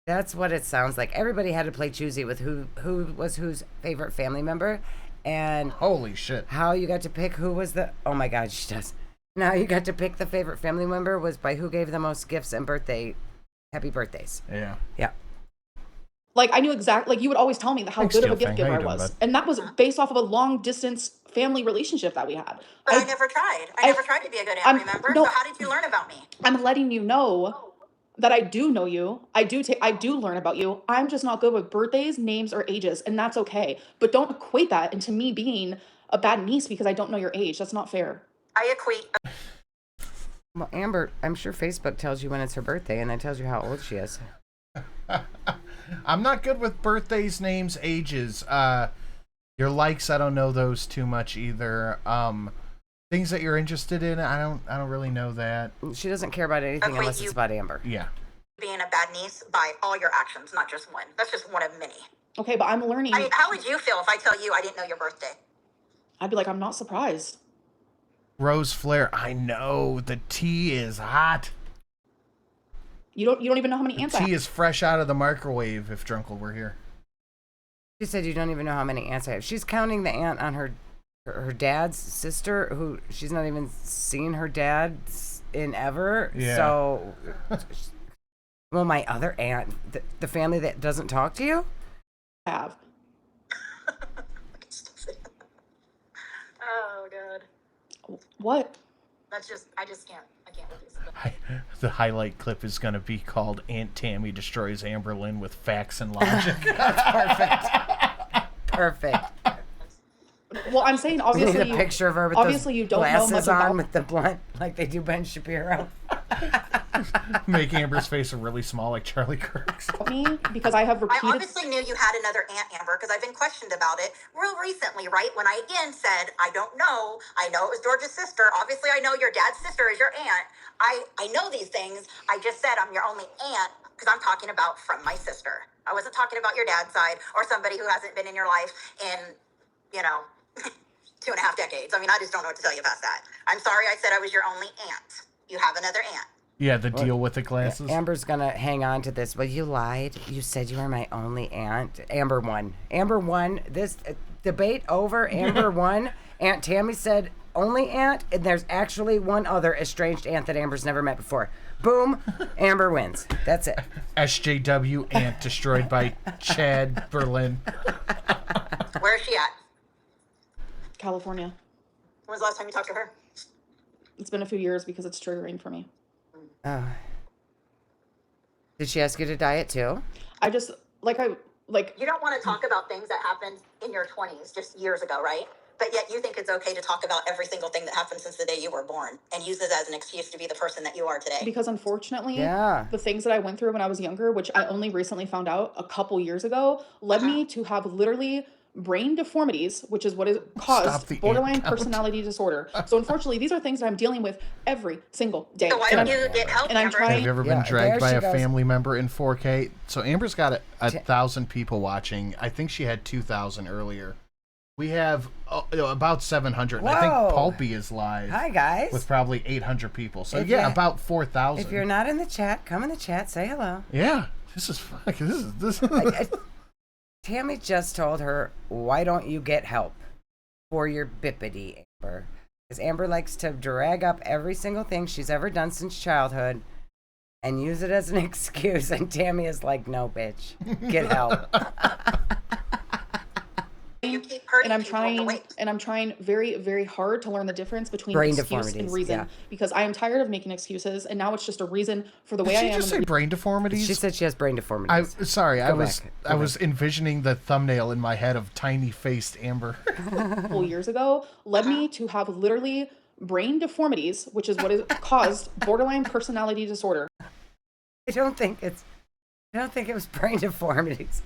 That's what it sounds like. Everybody had to play choosy with who was whose favorite family member, and Holy shit. how you got to pick who was the. Oh my God, she does. Now you got to pick the favorite family member was by who gave the most gifts and happy birthdays. Yeah. Yeah. Like I knew exactly, like you would always tell me how Thanks, good of a Steel gift Fang. How giver I you doing, was. bud? And that was based off of a long distance family relationship that we had. But I never tried. I never tried to be a good aunt, remember? no. So how did you learn about me? I'm letting you know that I do know you. I do learn about you. I'm just not good with birthdays, names, or ages, and that's okay. But don't equate that into me being a bad niece because I don't know your age. That's not fair. I equate. Well, Amber, I'm sure Facebook tells you when it's her birthday, and then tells you how old she is. I'm not good with birthdays, names, ages. Your likes, I don't know those too much either. Things that you're interested in, I don't really know that. She doesn't care about anything Okay, unless it's about Amber. Yeah. Being a bad niece by all your actions, not just one. That's just one of many. Okay, but I'm learning. How would you feel if I tell you I didn't know your birthday? I'd be like, I'm not surprised. Rose Flair, I know the tea is hot. You don't even know how many aunts I Tea have. is fresh out of the microwave. If Drunkle were here. She said you don't even know how many aunts I have. She's counting the aunt on her dad's sister, who she's not even seen her dad in ever. Yeah. So, well, my other aunt, the family that doesn't talk to you? I have. Oh god. What? That's just I just can't. I can't with this. The highlight clip is going to be called Aunt Tammy Destroys Amberlynn with Facts and Logic. Perfect. Well, I'm saying We obviously need a picture of her with obviously those you don't know glasses much on about with the blunt, like they do Ben Shapiro. Make Amber's face really small like Charlie Kirk's. me because I have I repeated. obviously knew you had another aunt, Amber, because I've been questioned about it real recently, right? When I again said, I don't know. I know it was George's sister. Obviously, I know your dad's sister is your aunt. I know these things. I just said I'm your only aunt because I'm talking about from my sister. I wasn't talking about your dad's side or somebody who hasn't been in your life in, 2.5 decades. I mean, I just don't know what to tell you past that. I'm sorry I said I was your only aunt. You have another aunt. Yeah, the deal with the glasses. Amber's gonna hang on to this. Well, you lied. You said you were my only aunt. Amber won. Amber won. This debate over. Amber won. Aunt Tammy said only aunt, and there's actually one other estranged aunt that Amber's never met before. Boom. Amber wins. That's it. SJW Aunt destroyed by Chad Berlin. Where is she at? California. When was the last time you talked to her? It's been a few years because it's triggering for me. Oh. Did she ask you to diet too? I just You don't want to talk about things that happened in your 20s, just years ago, right? But yet you think it's okay to talk about every single thing that happened since the day you were born and use this as an excuse to be the person that you are today. because unfortunately, Yeah. the things that I went through when I was younger, which I only recently found out a couple years ago, led me to have literally brain deformities, which is what is Stop caused the borderline ant count. personality disorder. So unfortunately, these are things that I'm dealing with every single day. So why And don't I'm- you get help, and I'm Amber? trying- Have you ever Yeah, been dragged there by she a goes. family member in 4K? So Amber's got a 1,000 people watching. I think she had 2,000 earlier. We have about 700. And I think Whoa. Pulpy is live. Hi, guys. With probably 800 people. So If yeah, you- about 4,000. If you're not in the chat, come in the chat. Say hello. Yeah. This is fuck. This is. I- Tammy just told her, why don't you get help for your bippity, Amber? Because Amber likes to drag up every single thing she's ever done since childhood and use it as an excuse. And Tammy is like, no, bitch, get help. You keep hurting and I'm trying very, very hard to learn the difference between brain excuse and reason, because I am tired of making excuses, and now it's just a reason for the way Did I she am. just say brain deformities? She said she has brain deformities. I was envisioning the thumbnail in my head of tiny-faced Amber. A couple years ago led me to have literally brain deformities, which is what is caused borderline personality disorder. I don't think it was brain deformities.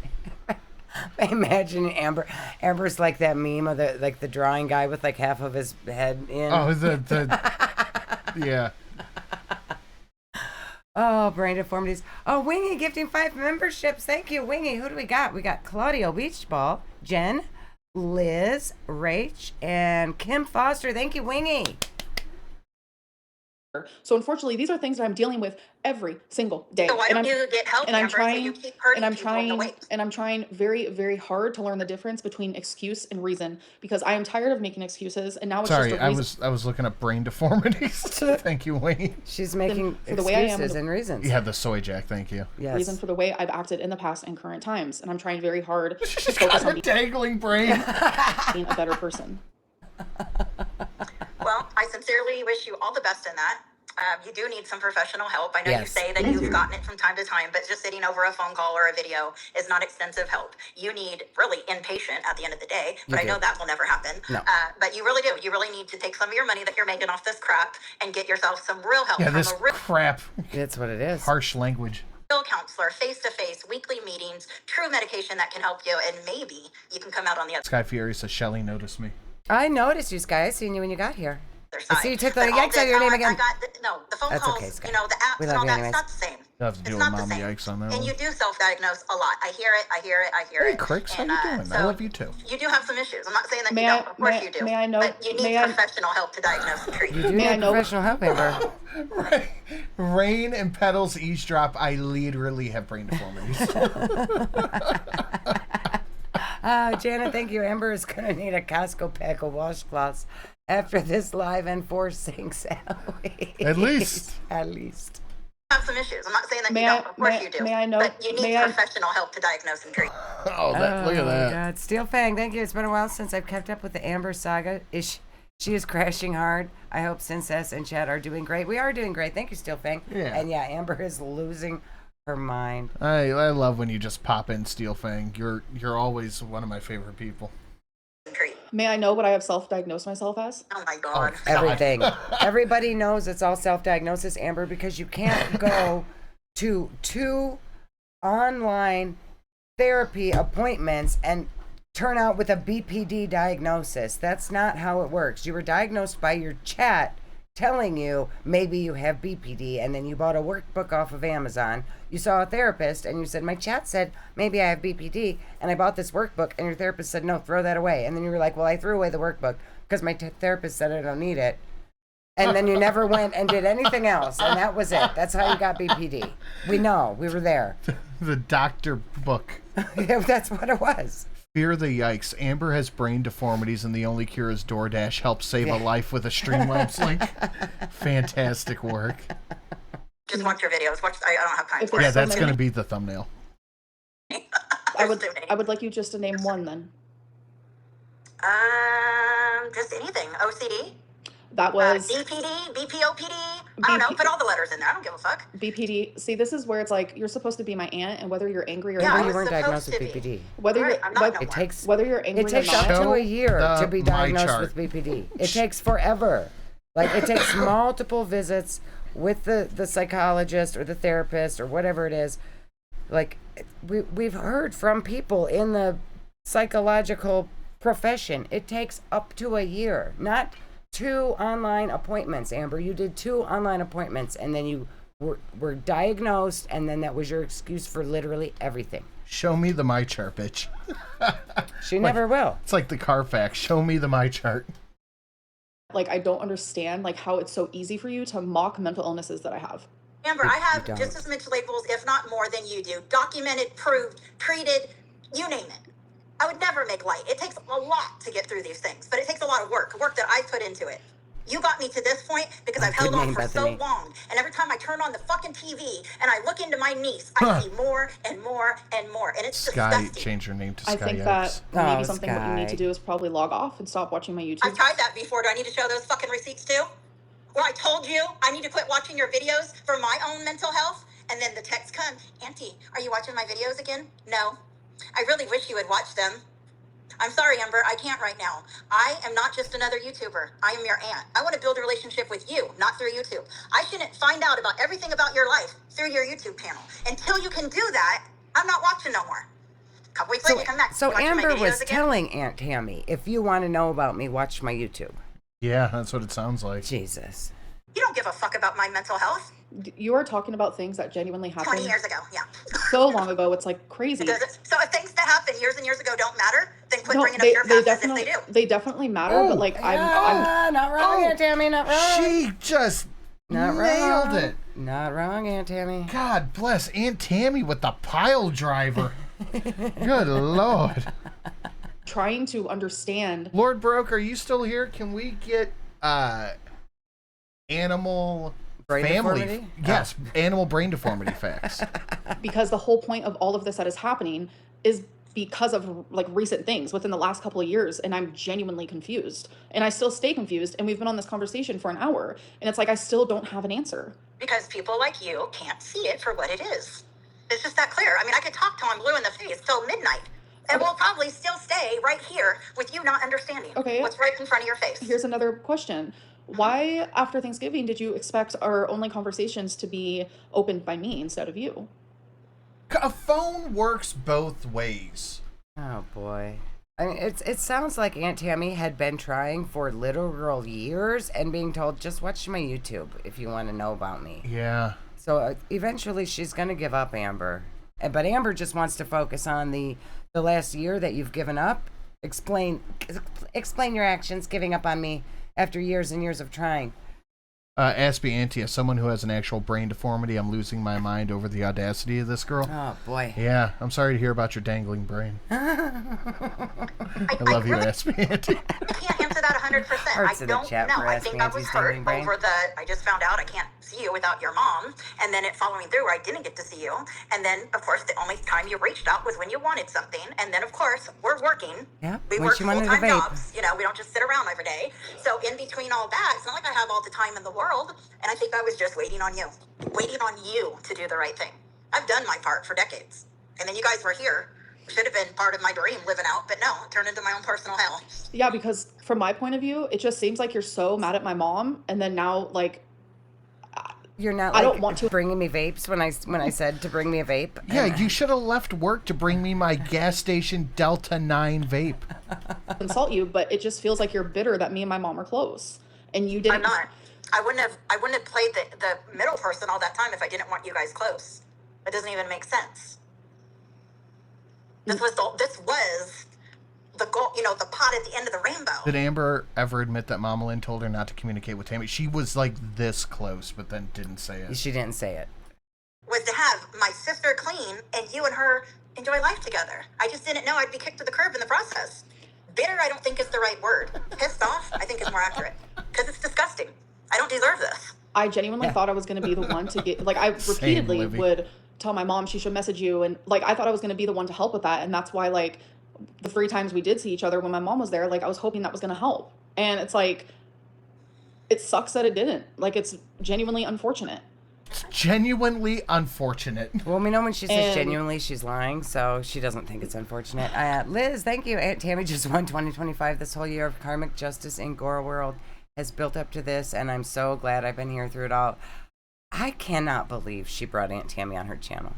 I imagine Amber's like that meme of the drawing guy with like half of his head in. Oh, yeah. Oh, brain deformities. Oh, Wingy gifting 5 memberships. Thank you, Wingy. Who do we got? We got Claudio Beachball, Jen, Liz, Rach, and Kim Foster. Thank you, Wingy. So unfortunately, these are things that I'm dealing with every single day. So why don't you get help, Amber, so you keep hurting and I'm trying very, very hard to learn the difference between excuse and reason, because I am tired of making excuses, and now it's just a reason. I was looking up brain deformities. Thank you, Wayne. She's making excuses and reasons. You had the soy jack. Thank you. Yes. Reason for the way I've acted in the past and current times, and I'm trying very hard She's to focus got on a dangling brain. being a better person. Well, I sincerely wish you all the best in that. You do need some professional help. I know you say that you've gotten it from time to time, but just sitting over a phone call or a video is not extensive help. You need really inpatient at the end of the day, but I know that will never happen. No. But you really do. You really need to take some of your money that you're making off this crap and get yourself some real help. Yeah, from this a real crap. That's what it is. Harsh language. counselor, face-to-face, weekly meetings, true medication that can help you, and maybe you can come out on the other Sky Fury says, Shelly noticed me. I noticed you, Sky. I seen you when you got here. side. I see you took the But yikes out of your name again. The phone That's calls, okay, Sky. you know, the apps We and love all you that, anyways. it's not the same. You'll have to deal It's with not the mommy same. yikes on that And one. you do self-diagnose a lot. I hear it. Hey, Cricks, how you doing? So I love you too. You do have some issues. I'm not saying that you don't. Of course you do. May I know? But you need professional help to diagnose and treat. You do need professional help, Amber. Rain and Petals eavesdrop. I literally have brain deformities. Janet, thank you. Amber is going to need a Costco pack of washcloths after this live and 4 sinks At least. At least. Have some issues. I'm not saying that you don't. Of course you do. May I know? But you need professional help to diagnose and treat. Look at that. God. Steel Fang, thank you. It's been a while since I've kept up with the Amber saga. She is crashing hard. I hope Princess and Chad are doing great. We are doing great. Thank you, Steel Fang. Yeah. And yeah, Amber is losing her mind. I love when you just pop in, Steel Fang. You're always one of my favorite people. May I know what I have self-diagnosed myself as? Oh my God. Everything. Everybody knows it's all self-diagnosis, Amber, because you can't go to 2 online therapy appointments and turn out with a BPD diagnosis. That's not how it works. You were diagnosed by your chat telling you maybe you have BPD, and then you bought a workbook off of Amazon. You saw a therapist and you said, my chat said maybe I have BPD, and I bought this workbook, and your therapist said, no, throw that away. And then you were like, well, I threw away the workbook because my therapist said I don't need it. And then you never went and did anything else, and that was it. That's how you got BPD. We know. We were there. The doctor book. Yeah, that's what it was. Fear the yikes. Amber has brain deformities, and the only cure is DoorDash. Help save a life with a Streamlabs link. Fantastic work. Just watch your videos. I don't have time for Yeah, it. that's going to be the thumbnail. I would like you just to name one then. Just anything. OCD. That was DPD, BPOPD. I don't know. Put all the letters in there. I don't give a fuck. BPD. See, this is where it's like you're supposed to be my aunt, and whether you're angry or Yeah, not, I You was weren't diagnosed with supposed to be. BPD. whether Right, you're I'm not no It more. takes whether you're angry It takes or up not. to a year the to be my diagnosed chart. with BPD. It takes forever. Like, it takes multiple visits with the psychologist or the therapist or whatever it is. Like, we've heard from people in the psychological profession. It takes up to a year, not 2 online appointments, Amber. You did 2 online appointments, and then you were diagnosed, and then that was your excuse for literally everything. Show me the my chart, bitch. She never will. It's like the Carfax. Show me the my chart. Like, I don't understand like how it's so easy for you to mock mental illnesses that I have. Amber, I have don't. just as much labels, if not more, than you do. Documented, proved, treated, you name it. I would never make light. It takes a lot to get through these things, but it takes a lot of work that I put into it. You got me to this point because I've held on for so long. And every time I turn on the fucking TV and I look into my niece, I see more and more and more. And it's disgusting. Change your name to Sky. I think that maybe something what you need to do is probably log off and stop watching my YouTube. I've tried that before. Do I need to show those fucking receipts too? Where I told you I need to quit watching your videos for my own mental health? And then the text comes, Auntie, are you watching my videos again? No. I really wish you would watch them. I'm sorry, Amber, I can't right now. I am not just another YouTuber. I am your aunt. I want to build a relationship with you, not through YouTube. I shouldn't find out about everything about your life through your YouTube channel. Until you can do that, I'm not watching no more. A couple weeks later, you come back. So Amber was telling Aunt Tammy, if you want to know about me, watch my YouTube. Yeah, that's what it sounds like. Jesus. You don't give a fuck about my mental health. You are talking about things that genuinely happened 20 years ago, yeah. So long ago, it's like crazy. So if things that happened years and years ago don't matter, then quit bringing up your past as if they do. They definitely matter, but like I'm not wrong, Aunt Tammy, not wrong. She just nailed it. Not wrong, Aunt Tammy. God bless Aunt Tammy with the pile driver. Good Lord. trying to understand. Lord Broke, are you still here? Can we get animal brain family deformity? Yes, animal brain deformity facts. Because the whole point of all of this that is happening is because of like recent things within the last couple of years, and I'm genuinely confused, and I still stay confused, and we've been on this conversation for an hour, and it's like I still don't have an answer. Because people like you can't see it for what it is. It's just that clear. I mean, I could talk till I'm blue in the face till midnight, and we'll probably still stay right here with you not understanding what's right in front of your face. Here's another question. Why, after Thanksgiving, did you expect our only conversations to be opened by me instead of you? A phone works both ways. Oh, boy. I mean, it sounds like Aunt Tammy had been trying for literal years and being told, just watch my YouTube if you want to know about me. Yeah. So eventually she's going to give up, Amber. But Amber just wants to focus on the last year that you've given up. Explain your actions giving up on me after years and years of trying. Aspie Auntie, as someone who has an actual brain deformity, I'm losing my mind over the audacity of this girl. Oh, boy. Yeah, I'm sorry to hear about your dangling brain. I love you, Aspie Auntie. I can't answer that 100%. I don't know. I think I was hurt over I just found out I can't see you without your mom, and then it following through where I didn't get to see you, and then, of course, the only time you reached out was when you wanted something, and then, of course, we're working. Yeah, we work full-time jobs. You know, we don't just sit around every day. So in between all that, it's not like I have all the time in the world. And I think I was just waiting on you to do the right thing. I've done my part for decades. And then you guys were here. Should have been part of my dream living out, but no, it turned into my own personal hell. Yeah, because from my point of view, it just seems like you're so mad at my mom, and then now, like, you're not. I don't want to bringing me vapes when I said to bring me a vape. Yeah, you should have left work to bring me my gas station Delta 9 vape. Insult you, but it just feels like you're bitter that me and my mom are close, and you didn't. I'm not. I wouldn't have played the middle person all that time if I didn't want you guys close. It doesn't even make sense. This was the goal, you know, the pot at the end of the rainbow. Did Amber ever admit that Mama Lynn told her not to communicate with Tammy? She was like this close, but then didn't say it. She didn't say it. Was to have my sister clean and you and her enjoy life together. I just didn't know I'd be kicked to the curb in the process. Bitter, I don't think is the right word. Pissed off, I think is more accurate. Because it's disgusting. I don't deserve this. I genuinely thought I was going to be the one to get, like, I repeatedly would tell my mom she should message you, and like I thought I was going to be the one to help with that, and that's why, like, the 3 times we did see each other when my mom was there, like, I was hoping that was going to help. And it's like, it sucks that it didn't. Like, it's genuinely unfortunate. It's genuinely unfortunate. Well, we know when she says genuinely, she's lying, so she doesn't think it's unfortunate. Liz, thank you. Aunt Tammy just won 2025. This whole year of karmic justice in Gore World has built up to this, and I'm so glad I've been here through it all. I cannot believe she brought Aunt Tammy on her channel.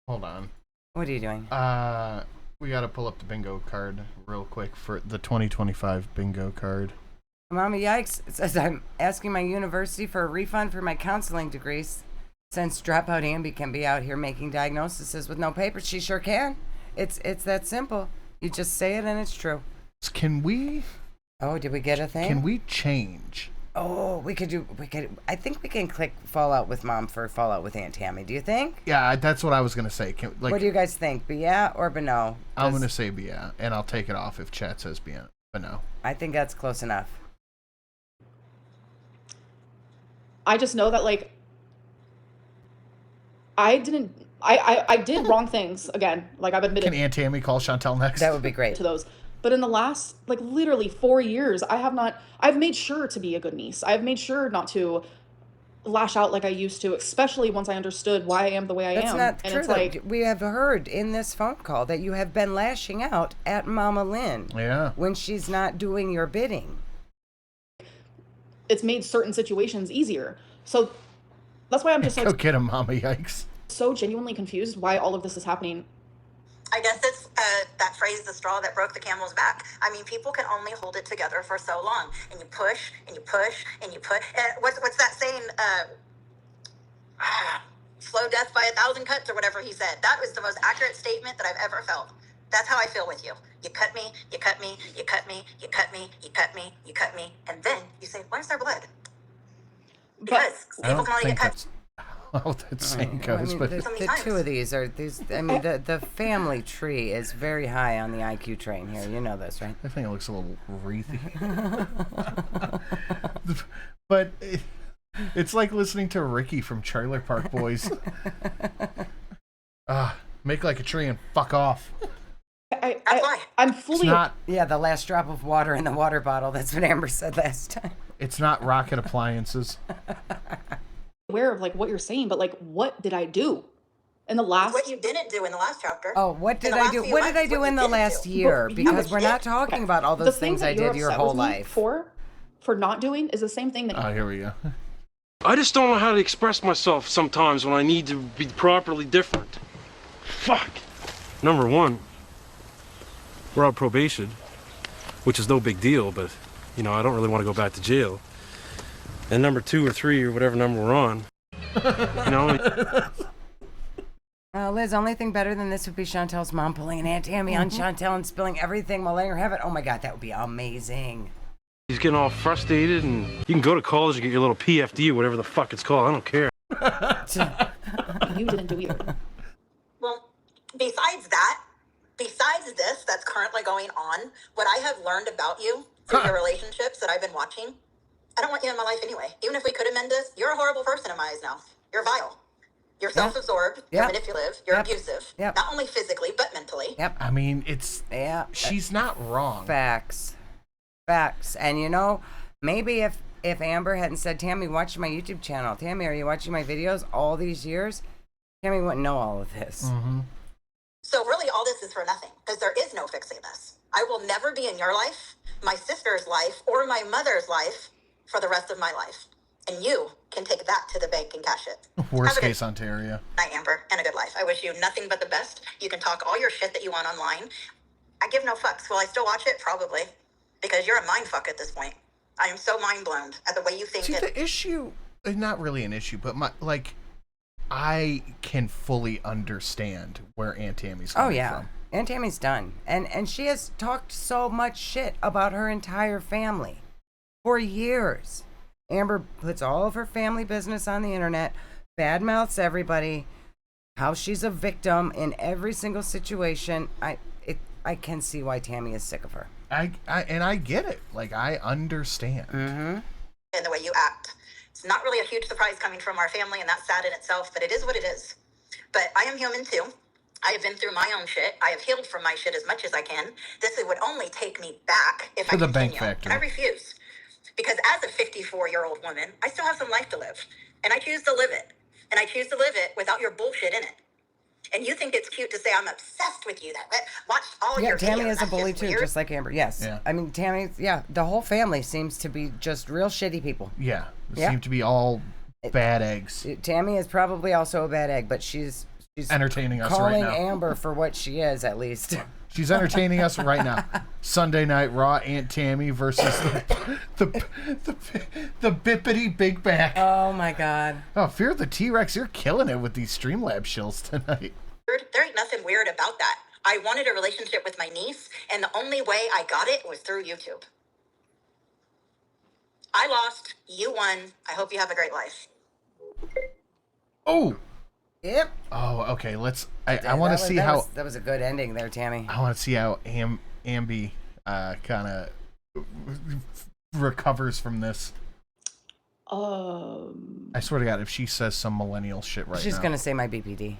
Hold on. What are you doing? We gotta pull up the bingo card real quick for the 2025 bingo card. Mama Yikes, it says I'm asking my university for a refund for my counseling degrees. Since dropout Ambi can be out here making diagnoses with no papers, she sure can. It's that simple. You just say it and it's true. Can we... Oh, did we get a thing? Can we change Oh, we could. I think we can click Fallout with Mom for Fallout with Aunt Tammy. Do you think? Yeah, that's what I was gonna say. What do you guys think? Yeah or no? I'm gonna say yeah, and I'll take it off if chat says yeah, but no. I think that's close enough. I just know that like I did wrong things again. Like I've admitted. Can Aunt Tammy call Chantel next? That would be great. To those. But in the last, like literally 4 years, I've made sure to be a good niece. I've made sure not to lash out like I used to, especially once I understood why I am the way I am. That's not and true. It's like, we have heard in this phone call that you have been lashing out at Mama Lynn. Yeah. When she's not doing your bidding. It's made certain situations easier. So that's why I'm just Go get him, Mama. Yikes. So genuinely confused why all of this is happening. I guess it's that phrase, the straw that broke the camel's back. I mean, people can only hold it together for so long. And you push, and you push, and you push. What's that saying? Slow death by 1,000 cuts or whatever he said. That was the most accurate statement that I've ever felt. That's how I feel with you. You cut me, you cut me, you cut me, you cut me, you cut me, you cut me. And then you say, where's their blood? Because people can only get cut. Oh, that saying goes, but the two of these are these. I mean, the family tree is very high on the IQ train here. You know this, right? I think it looks a little wreathy. But it's like listening to Ricky from Trailer Park Boys. Make like a tree and fuck off. I'm fully. Yeah, the last drop of water in the water bottle. That's what Amber said last time. It's not rocket appliances. Aware of like what you're saying, but like what did I do in the last? What you didn't do in the last chapter. Oh, what did I do? What did I do in the last year? Because we're not talking about all those things I did your whole life. For not doing is the same thing that. Oh, here we go. I just don't know how to express myself sometimes when I need to be properly different. Fuck. Number one, we're on probation, which is no big deal, but you know I don't really want to go back to jail. And number 2 or 3 or whatever number we're on, you know. Liz, only thing better than this would be Chantel's mom pulling an Aunt Tammy on Chantel and spilling everything while letting her have it. Oh my God, that would be amazing. He's getting all frustrated, and you can go to college and get your little PFD or whatever the fuck it's called. I don't care. You didn't do either. Well, besides this that's currently going on, what I have learned about you through your relationships that I've been watching, I don't want you in my life anyway. Even if we could amend this, you're a horrible person in my eyes now. You're vile. You're self-absorbed. You're manipulative. You're abusive. Not only physically, but mentally. I mean, she's not wrong. Facts. And you know, maybe if Amber hadn't said, Tammy, watch my YouTube channel. Tammy, are you watching my videos all these years? Tammy wouldn't know all of this. Mm-hmm. So really all this is for nothing, because there is no fixing this. I will never be in your life, my sister's life, or my mother's life for the rest of my life. And you can take that to the bank and cash it. Worst case Ontario. Night, Amber, and a good life. I wish you nothing but the best. You can talk all your shit that you want online. I give no fucks. Will I still watch it? Probably. Because you're a mind fuck at this point. I am so mind blown at the way you think. See, the issue, not really an issue, but I can fully understand where Aunt Tammy's coming from. Aunt Tammy's done. And she has talked so much shit about her entire family for years. Amber puts all of her family business on the internet, badmouths everybody, how she's a victim in every single situation. I can see why Tammy is sick of her. I get it. Like, I understand. Mm-hmm. And the way you act. It's not really a huge surprise coming from our family, and that's sad in itself, but it is what it is. But I am human too. I have been through my own shit. I have healed from my shit as much as I can. This would only take me back if I the continue. bank factory. And I refuse. Because as a 54-year-old woman, I still have some life to live. And I choose to live it. And I choose to live it without your bullshit in it. And you think it's cute to say I'm obsessed with you. That watch all your Tammy videos. is a bully too, just like Amber. Yes. Yeah. I mean, Tammy, the whole family seems to be just real shitty people. Yeah. They seem to be all bad eggs. Tammy is probably also a bad egg, but she's entertaining us right now. Calling Amber for what she is, at least. She's entertaining us right now. Sunday Night Raw, Aunt Tammy versus the bippity big back. Oh my God. Oh, Fear the T-Rex, you're killing it with these Streamlabs shills tonight. There ain't nothing weird about that. I wanted a relationship with my niece, and the only way I got it was through YouTube. I lost. You won. I hope you have a great life. Oh. Yep. Oh, okay. I want to see how that was a good ending there, Tammy. I want to see how Ambi kind of recovers from this. I swear to God, if she says some millennial shit right now, she's gonna say my BPD.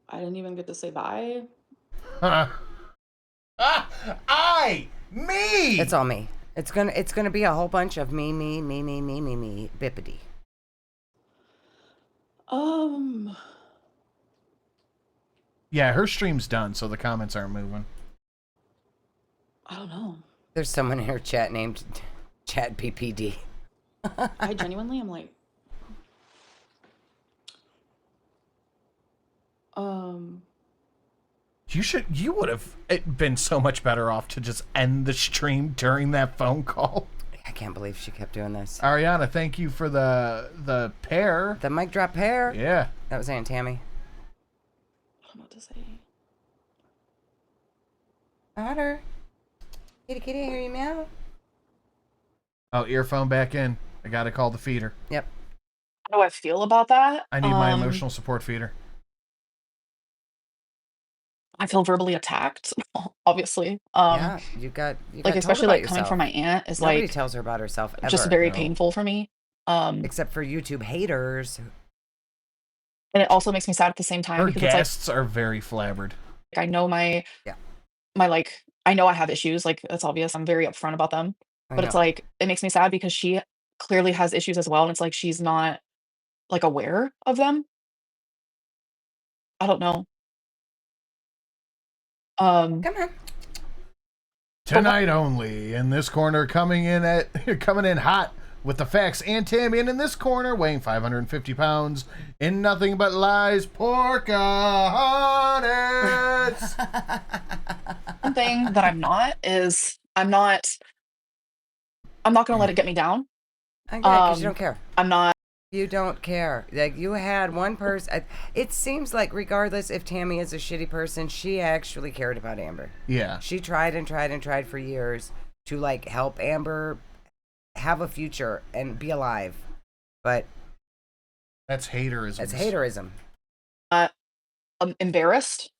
I didn't even get to say bye. Me. It's all me. It's gonna be a whole bunch of me, bippity. Yeah, her stream's done, so the comments aren't moving. I don't know. There's someone in her chat named Chat BPD. I genuinely am like, You would have been so much better off to just end the stream during that phone call. I can't believe she kept doing this. Ariana, thank you for the pair. The mic drop pair? Yeah. That was Aunt Tammy. I don't know what to say. Otter. Kitty, hear you meow? Oh, earphone back in. I gotta call the feeder. Yep. How do I feel about that? I need my emotional support feeder. I feel verbally attacked, obviously. Yeah, you got like, especially like coming from my aunt is Nobody like tells her about herself ever. just very painful for me. Except for YouTube haters. And it also makes me sad at the same time. Her because guests it's are very flabbered. like I know my like I know I have issues, like that's obvious. I'm very upfront about them. But it's like it makes me sad because she clearly has issues as well, and it's like she's not like aware of them. I don't know. Come on. Tonight only, in this corner, coming in hot with the facts and Tammy, and in this corner, weighing 550 pounds, in nothing but lies, Pocahontas. One thing that I'm not is I'm not gonna let it get me down. I get it, 'cause you don't care. I'm not. You don't care. Like, you had one person. It seems like regardless if Tammy is a shitty person, she actually cared about Amber. Yeah. She tried and tried and tried for years to like help Amber have a future and be alive. But that's haterism. That's haterism. I'm embarrassed.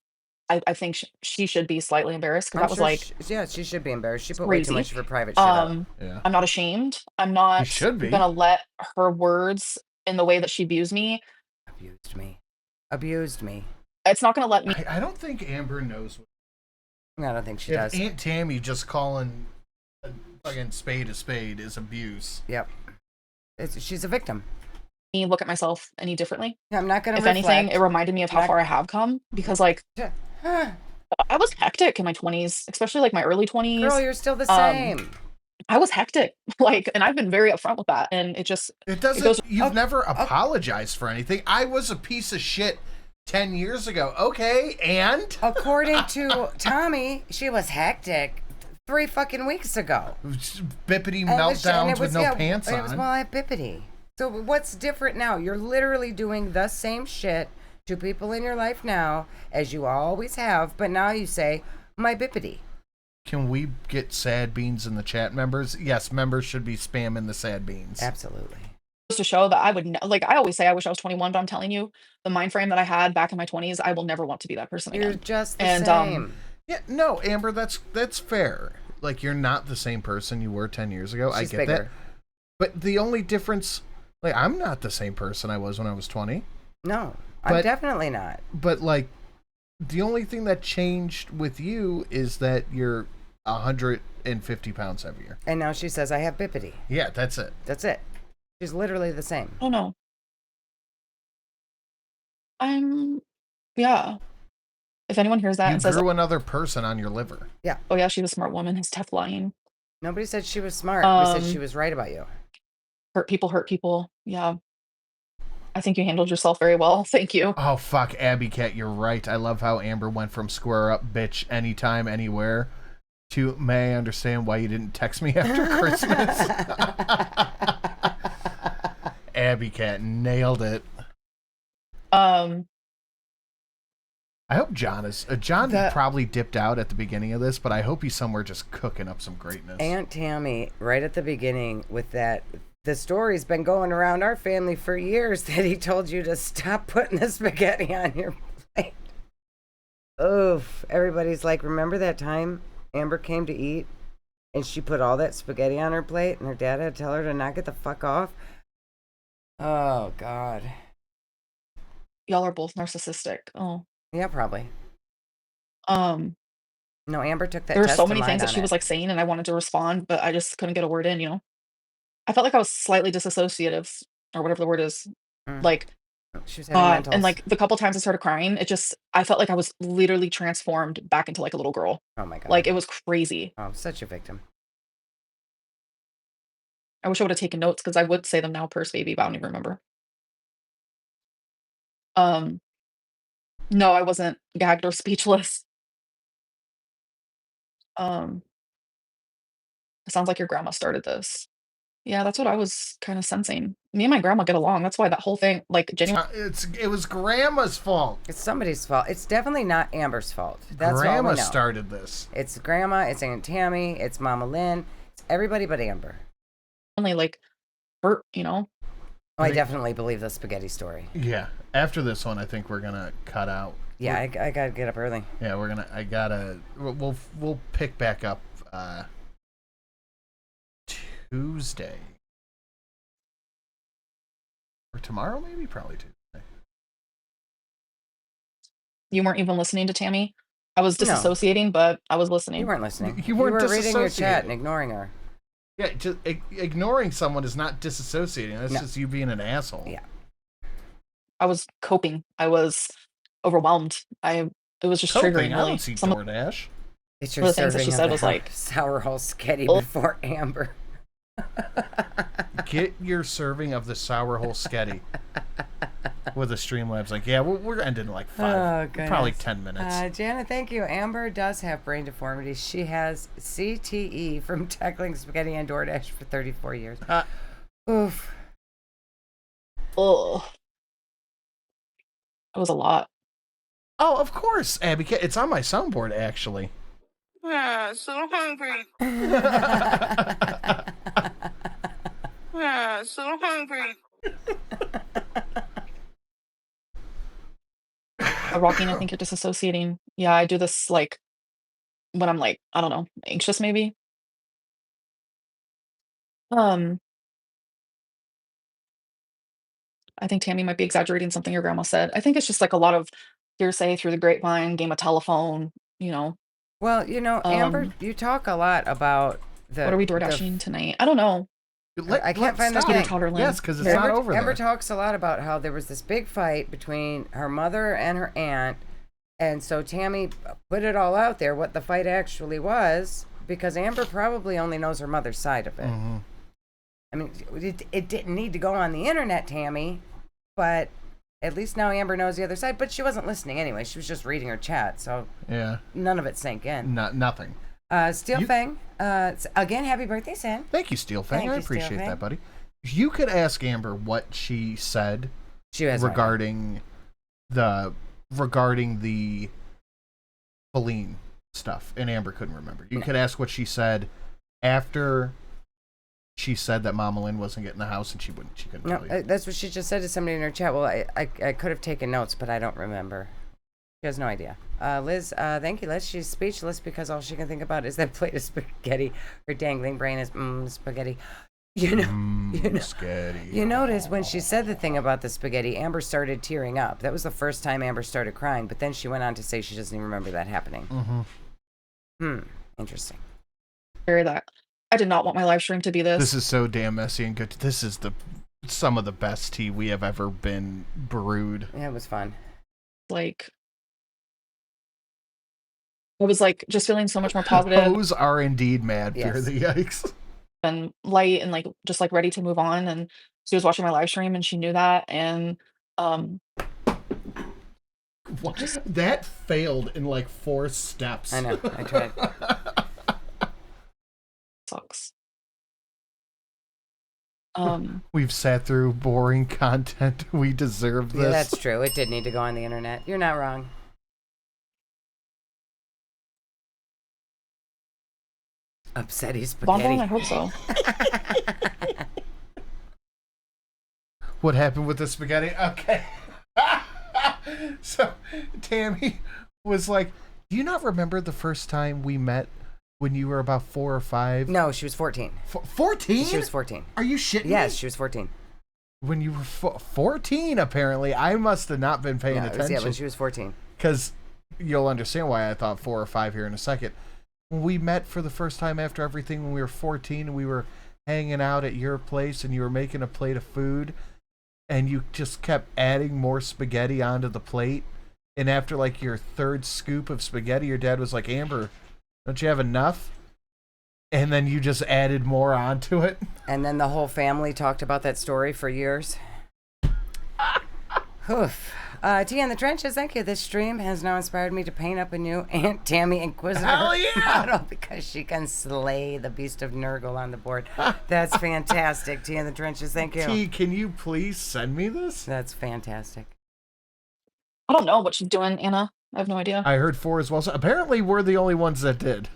I think she should be slightly embarrassed because that was sure like she should be embarrassed. She put crazy. way too much of her private shit up. Yeah. I'm not ashamed. I'm not gonna let her words in the way that she abused me. Abused me. It's not gonna let me. I don't think Amber knows. I don't think she does. Aunt Tammy just calling a fucking spade a spade is abuse. Yep. She's a victim. Look at myself any differently. Yeah, I'm not gonna. If anything, it reminded me of how far I have come because like. I was hectic in my 20s, especially like my early 20s. Girl, you're still the same. I was hectic, like, and I've been very upfront with that. And it doesn't. You've never apologized for anything. I was a piece of shit 10 years ago. Okay, and according to Tommy, she was hectic 3 fucking weeks ago. Bippity meltdowns with no pants on. It was well at bippity. So what's different now? You're literally doing the same shit to people in your life now as you always have, but now you say my bippity. Can we get sad beans in the chat, members? Yes, members should be spamming the sad beans. Absolutely. Just to show that I would like I always say I wish I was 21, but I'm telling you, the mind frame that I had back in my 20s, I will never want to be that person again. You're just the same. Yeah, no, Amber, that's fair. Like, you're not the same person you were 10 years ago. She's I get bigger. that. But the only difference, like, I'm not the same person I was when I was 20. No. I'm definitely not. But, like, the only thing that changed with you is that you're 150 pounds heavier. And now she says, I have bippity. Yeah, that's it. That's it. She's literally the same. Oh, no. Yeah. If anyone hears that you and says... grew another person on your liver. Yeah. Oh, yeah, she's a smart woman. It's tough lying. Nobody said she was smart. We said she was right about you. Hurt people. Yeah. I think you handled yourself very well. Thank you. Oh, fuck, Abby Cat, you're right. I love how Amber went from square up, bitch, anytime, anywhere, to may I understand why you didn't text me after Christmas. Abby Cat nailed it. I hope John is. John probably dipped out at the beginning of this, but I hope he's somewhere just cooking up some greatness. Aunt Tammy, right at the beginning with that, the story's been going around our family for years that he told you to stop putting the spaghetti on your plate. Oof. Everybody's like, remember that time Amber came to eat and she put all that spaghetti on her plate and her dad had to tell her to knock it the fuck off? Oh, God. Y'all are both narcissistic. Oh. Yeah, probably. No, Amber took that. There were so many things that she was like saying, and I wanted to respond, but I just couldn't get a word in. I felt like I was slightly disassociative, or whatever the word is. Like, she was having and like the couple times I started crying, I felt like I was literally transformed back into like a little girl. Oh my God! Like it was crazy. Oh, such a victim. I wish I would have taken notes because I would say them now, purse baby, but I don't even remember. No, I wasn't gagged or speechless. It sounds like your grandma started this. Yeah, that's what I was kind of sensing. Me and my grandma get along. That's why that whole thing, like, genuine. It was Grandma's fault. It's somebody's fault. It's definitely not Amber's fault. That's Grandma all we know. started this. It's Grandma. It's Aunt Tammy. It's Mama Lynn. It's everybody but Amber. Only like hurt, Oh, I definitely believe the spaghetti story. Yeah. After this one, I think we're gonna cut out. Yeah, I gotta get up early. Yeah, we'll pick back up Tuesday or tomorrow, maybe, probably Tuesday. You weren't even listening to Tammy. I was disassociating, but I was listening. You weren't listening. You weren't reading your chat and ignoring her. Yeah, just ignoring someone is not disassociating. That's just you being an asshole. Yeah. I was coping. I was overwhelmed. It was just coping. triggering. I don't see DoorDash. It's your things that she said was like sour whole sketty before Amber. Get your serving of the sour whole sketty with the Streamlabs. Like, yeah, we're ending in like 5, probably 10 minutes. Jana, thank you. Amber does have brain deformity. She has CTE from tackling spaghetti and DoorDash for 34 years. Oof. Oh. That was a lot. Oh, of course, Abby. It's on my soundboard, actually. Yeah, so hungry. Yeah, so hungry. Rocking, I think you're disassociating. Yeah, I do this like when I'm like, I don't know, anxious maybe. I think Tammy might be exaggerating something your grandma said. I think it's just like a lot of hearsay through the grapevine, game of telephone, Well, Amber, you talk a lot about what are we door dashing tonight? I don't know. I can't find the thing. Yes, because it's not over there. Amber talks a lot about how there was this big fight between her mother and her aunt, and so Tammy put it all out there, what the fight actually was, because Amber probably only knows her mother's side of it. Mm-hmm. I mean, it didn't need to go on the internet, Tammy, but at least now Amber knows the other side. But she wasn't listening anyway. She was just reading her chat, so yeah, none of it sank in. Nothing. Steel Fang, again, happy birthday, Sam. Thank you, Steel Fang. I appreciate that, buddy. You could ask Amber what she said regarding the Feline stuff, and Amber couldn't remember. You could ask what she said after she said that Mama Lynn wasn't getting the house, and she couldn't tell you. That's what she just said to somebody in her chat. Well, I could have taken notes, but I don't remember. She has no idea. Liz, thank you, Liz. She's speechless because all she can think about is that plate of spaghetti. Her dangling brain is spaghetti. Spaghetti. You notice when she said the thing about the spaghetti, Amber started tearing up. That was the first time Amber started crying, but then she went on to say she doesn't even remember that happening. Mm-hmm. Interesting. Hear that. I did not want my live stream to be this. This is so damn messy and good. This is some of the best tea we have ever been brewed. Yeah, it was fun. Like, I was like just feeling so much more positive. Hoes are indeed mad. Yes. Fear the yikes. And light and like just like ready to move on. And she was watching my live stream and she knew that. And that failed in like 4 steps. I know. I tried. Sucks. We've sat through boring content. We deserve this. Yeah, that's true. It did need to go on the internet. You're not wrong. Upsetty spaghetti. Bonbon, I hope so. What happened with the spaghetti? Okay. So Tammy was like, do you not remember the first time we met when you were about 4 or 5? No, she was 14. 14? She was 14. Are you shitting me? Yes, she was 14. When you were 14, apparently. I must have not been paying attention. Yeah, when she was 14. Because you'll understand why I thought 4 or 5 here in a second. When we met for the first time after everything when we were 14, and we were hanging out at your place, and you were making a plate of food, and you just kept adding more spaghetti onto the plate. And after like your 3rd scoop of spaghetti, your dad was like, Amber, don't you have enough? And then you just added more onto it. And then the whole family talked about that story for years. Oof. T in the trenches, thank you. This stream has now inspired me to paint up a new Aunt Tammy Inquisitor model because she can slay the beast of Nurgle on the board. That's fantastic. T in the trenches, thank you. T, can you please send me this? That's fantastic. I don't know what she's doing, Anna. I have no idea. I heard 4 as well. So apparently we're the only ones that did.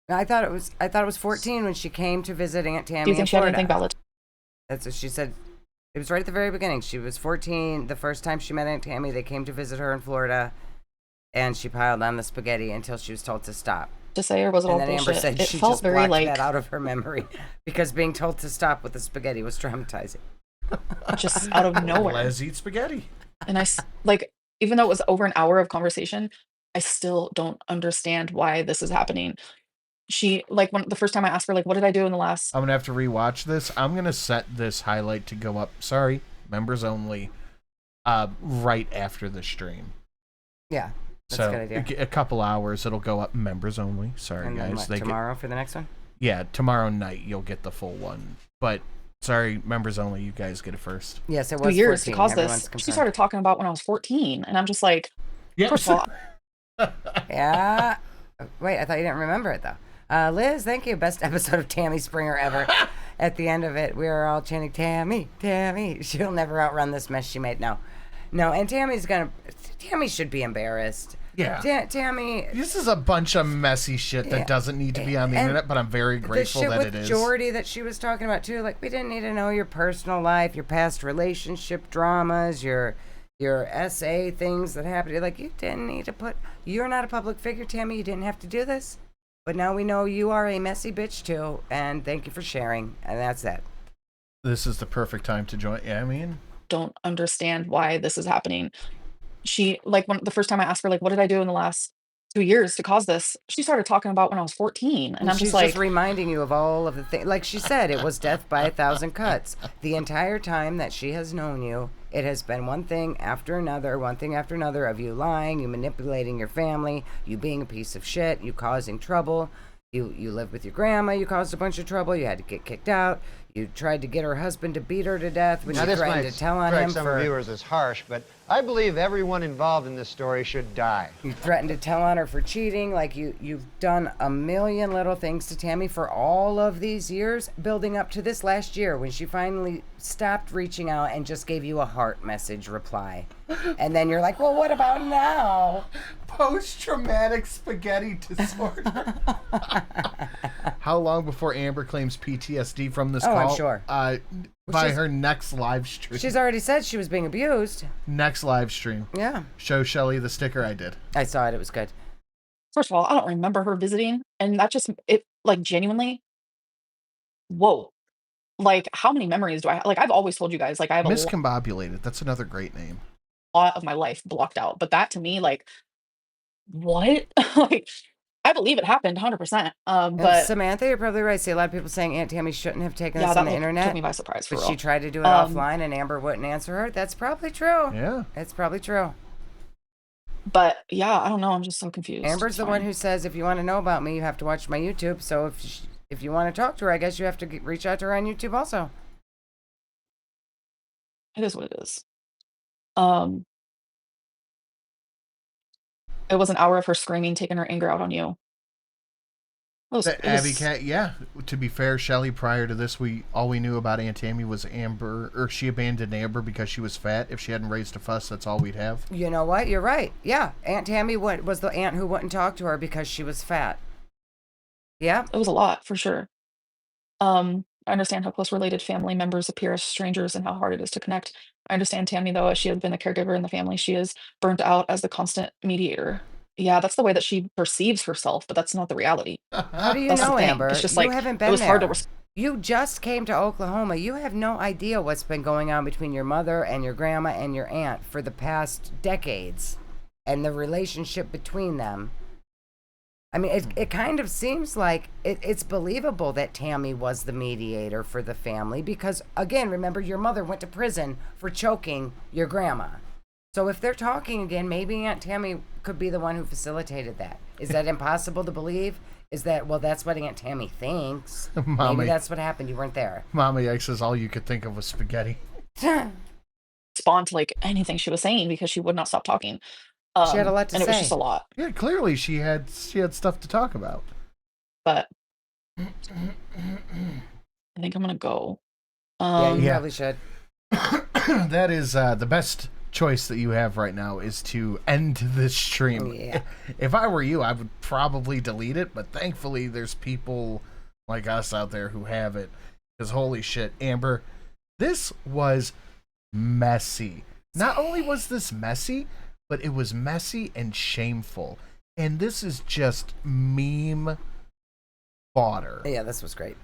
I thought it was 14 when she came to visit Aunt Tammy. Do you think she had anything valid? That's what she said. It was right at the very beginning. She was 14. The first time she met Aunt Tammy, they came to visit her in Florida, and she piled on the spaghetti until she was told to stop. To say, or was it all bullshit? And then Amber said it she felt just very blocked like that out of her memory because being told to stop with the spaghetti was traumatizing. Just out of nowhere. Let's eat spaghetti. And I like, even though it was over an hour of conversation, I still don't understand why this is happening. She, like, when the first time I asked her, like, what did I do in the last? I'm going to have to rewatch this. I'm going to set this highlight to go up. Sorry, members only. Right after the stream. Yeah, that's so a good idea. A couple hours, it'll go up members only. Sorry, and then guys. what, tomorrow for the next one? Yeah, tomorrow night you'll get the full one. But sorry, members only. You guys get it first. Yes, it was 2 years 14. to cause Everyone's this. confirmed. She started talking about when I was 14, and I'm just like, Yeah. first of all, Yeah. Wait, I thought you didn't remember it, though. Liz, thank you. Best episode of Tammy Springer ever. At the end of it, we were all chanting, Tammy, Tammy. She'll never outrun this mess she made. No. And Tammy should be embarrassed. Yeah. Tammy. This is a bunch of messy shit that doesn't need to be on the internet, but I'm very grateful that it is. The shit with Jordy that she was talking about, too. Like, we didn't need to know your personal life, your past relationship dramas, your essay things that happened. Like, you didn't need to put... You're not a public figure, Tammy. You didn't have to do this. But now we know you are a messy bitch, too. And thank you for sharing. And that's it. This is the perfect time to join. Yeah, I mean... Don't understand why this is happening. She, like, when the first time I asked her, like, what did I do in the last 2 years to cause this? She started talking about when I was 14, and I'm she's just like, reminding you of all of the things. Like she said, it was death by 1,000 cuts. The entire time that she has known you, it has been one thing after another of you lying, you manipulating your family, you being a piece of shit, you causing trouble. You lived with your grandma, you caused a bunch of trouble, you had to get kicked out. You tried to get her husband to beat her to death when you threatened to tell on him some viewers as harsh, but I believe everyone involved in this story should die. You threatened to tell on her for cheating. Like, you've done a million little things to Tammy for all of these years, building up to this last year when she finally stopped reaching out and just gave you a heart message reply. And then you're like, well, what about now? Post-traumatic spaghetti disorder. How long before Amber claims PTSD from this call? I'm sure. By her next live stream. She's already said she was being abused. Next live stream. Yeah. Show Shelly the sticker I did. I saw it. It was good. first of all, I don't remember her visiting, and that just, it, like, genuinely, whoa. Like, how many memories do I have? Like, I've always told you guys, like, I have a Miscombobulated. That's another great name. lot of my life blocked out. But that to me, like, what? Like, I believe it happened 100%. But Samantha, you're probably right. See, a lot of people saying Aunt Tammy shouldn't have taken yeah, this that on the took internet. me by surprise. For But real. she tried to do it offline, and Amber wouldn't answer her. That's probably true. Yeah. It's probably true. But yeah, I don't know. I'm just so confused. Amber's It's the fine. one who says, if you want to know about me, you have to watch my YouTube. So if you want to talk to her, I guess you have to reach out to her on YouTube also. It is what it is. It was an hour of her screaming, taking her anger out on you. Abby Cat, yeah. To be fair, Shelly, prior to this, all we knew about Aunt Tammy was Amber, or she abandoned Amber because she was fat. If she hadn't raised a fuss, that's all we'd have. You know what? You're right. Yeah, Aunt Tammy was the aunt who wouldn't talk to her because she was fat. Yeah. It was a lot, for sure. I understand how close related family members appear as strangers and how hard it is to connect. I understand Tammy, though, as she has been the caregiver in the family, she is burnt out as the constant mediator. Yeah, that's the way that she perceives herself, but that's not the reality. How do you That's the know, thing. Amber? It's just You like, haven't it been was hard to there. You just came to Oklahoma. You have no idea what's been going on between your mother and your grandma and your aunt for the past decades and the relationship between them. I mean, it kind of seems like it's believable that Tammy was the mediator for the family because, again, remember, your mother went to prison for choking your grandma. So if they're talking again, maybe Aunt Tammy could be the one who facilitated that. Is that impossible to believe? Is that, well, that's what Aunt Tammy thinks. Mommy. Maybe that's what happened. You weren't there. Mommy X says all you could think of was spaghetti. Respond to like anything she was saying because she would not stop talking. She had a lot to and say. It was just a lot. Yeah, clearly she had stuff to talk about. But I think I'm gonna go. Yeah, you probably should. That is the best choice that you have right now is to end this stream. Yeah. If I were you, I would probably delete it, but thankfully there's people like us out there who have it. Because holy shit, Amber, this was messy. Not only was this messy, but it was messy and shameful. And this is just meme fodder. Yeah, this was great.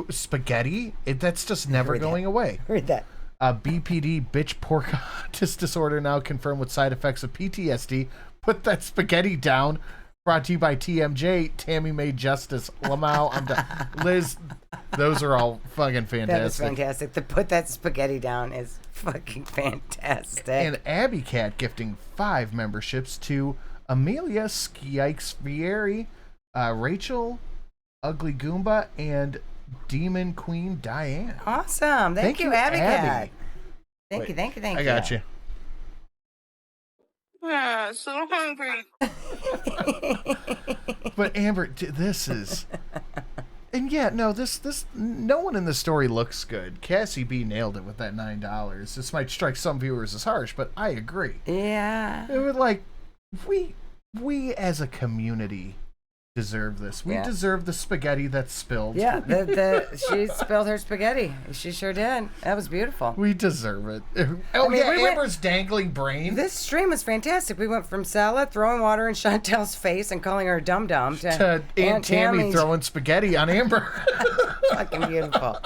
Spaghetti? That's just never going away. Read that. BPD, bitch pork autism disorder now confirmed with side effects of PTSD. Put that spaghetti down. Brought to you by TMJ. Tammy made justice. Lamau, I'm done. Liz, those are all fucking fantastic. That is fantastic. To put that spaghetti down is fucking fantastic. And Abby Cat gifting 5 memberships to Amelia Skikes Vieri, Rachel, Ugly Goomba, and Demon Queen Diane. Awesome. Thank you, Abby Cat. Thank Wait, you, thank you, thank I you. got you. Yeah, so hungry. But Amber, this is... And yeah, no, this no one in the story looks good. Cassie B nailed it with that $9. This might strike some viewers as harsh, but I agree. Yeah. It would like we as a community deserve this. We deserve the spaghetti that's spilled. Yeah, she spilled her spaghetti. She sure did. That was beautiful. We deserve it. Oh, Amber's dangling brain. This stream was fantastic. We went from salad, throwing water in Chantel's face and calling her dum-dum to Aunt Tammy throwing spaghetti on Amber. Fucking beautiful.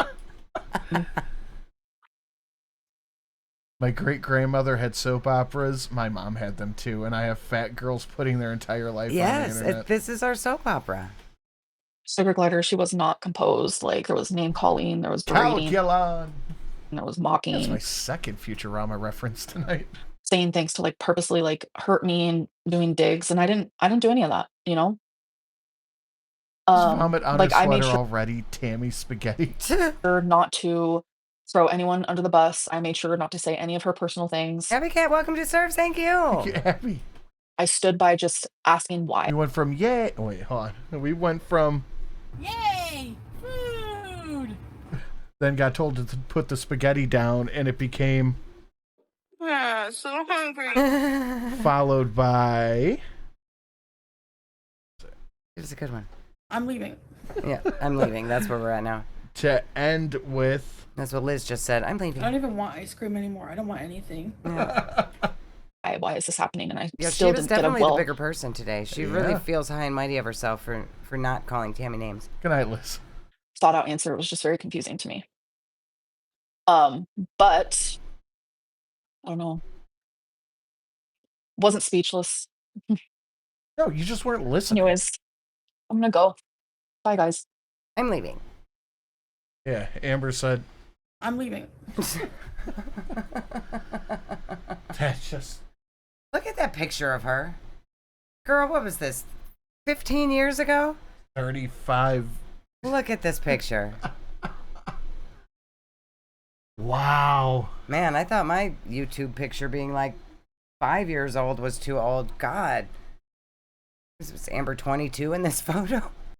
My great-grandmother had soap operas. My mom had them too. And I have fat girls putting their entire life on the internet. This is our soap opera. Sugar Glider, she was not composed. Like, there was name-calling, there was berating, Calculon. and there was mocking. That's my second Futurama reference tonight. Saying things to, like, purposely, like, hurt me and doing digs, and I didn't do any of that, you know? Vomit on like, her I made sweater sure already. Tammy spaghetti. not to throw anyone under the bus. I made sure not to say any of her personal things. Abby Cat, welcome to Serves. Thank you. Thank you, Abby. I stood by just asking why. We went from yay. Wait, hold on. We went from Yay! Food! then got told to put the spaghetti down, and it became Yeah, so hungry. followed by. It was a good one. I'm leaving. Yeah, I'm leaving. That's where we're at now. To end with. That's what Liz just said. I'm leaving. I don't even want ice cream anymore. I don't want anything. Yeah. Why is this happening? And I Yeah, still she was didn't get a definitely well. the bigger person today. She really feels high and mighty of herself for not calling Tammy names. Good night, Liz. Thought out answer. It was just very confusing to me. But I don't know. Wasn't speechless. No, you just weren't listening. Anyways, I'm gonna go. Bye, guys. I'm leaving. Yeah, Amber said. I'm leaving. That's just. Look at that picture of her. Girl, what was this? 15 years ago? 35. Look at this picture. Wow. Man, I thought my YouTube picture being like 5 years old was too old. God. Was Amber 22 in this photo?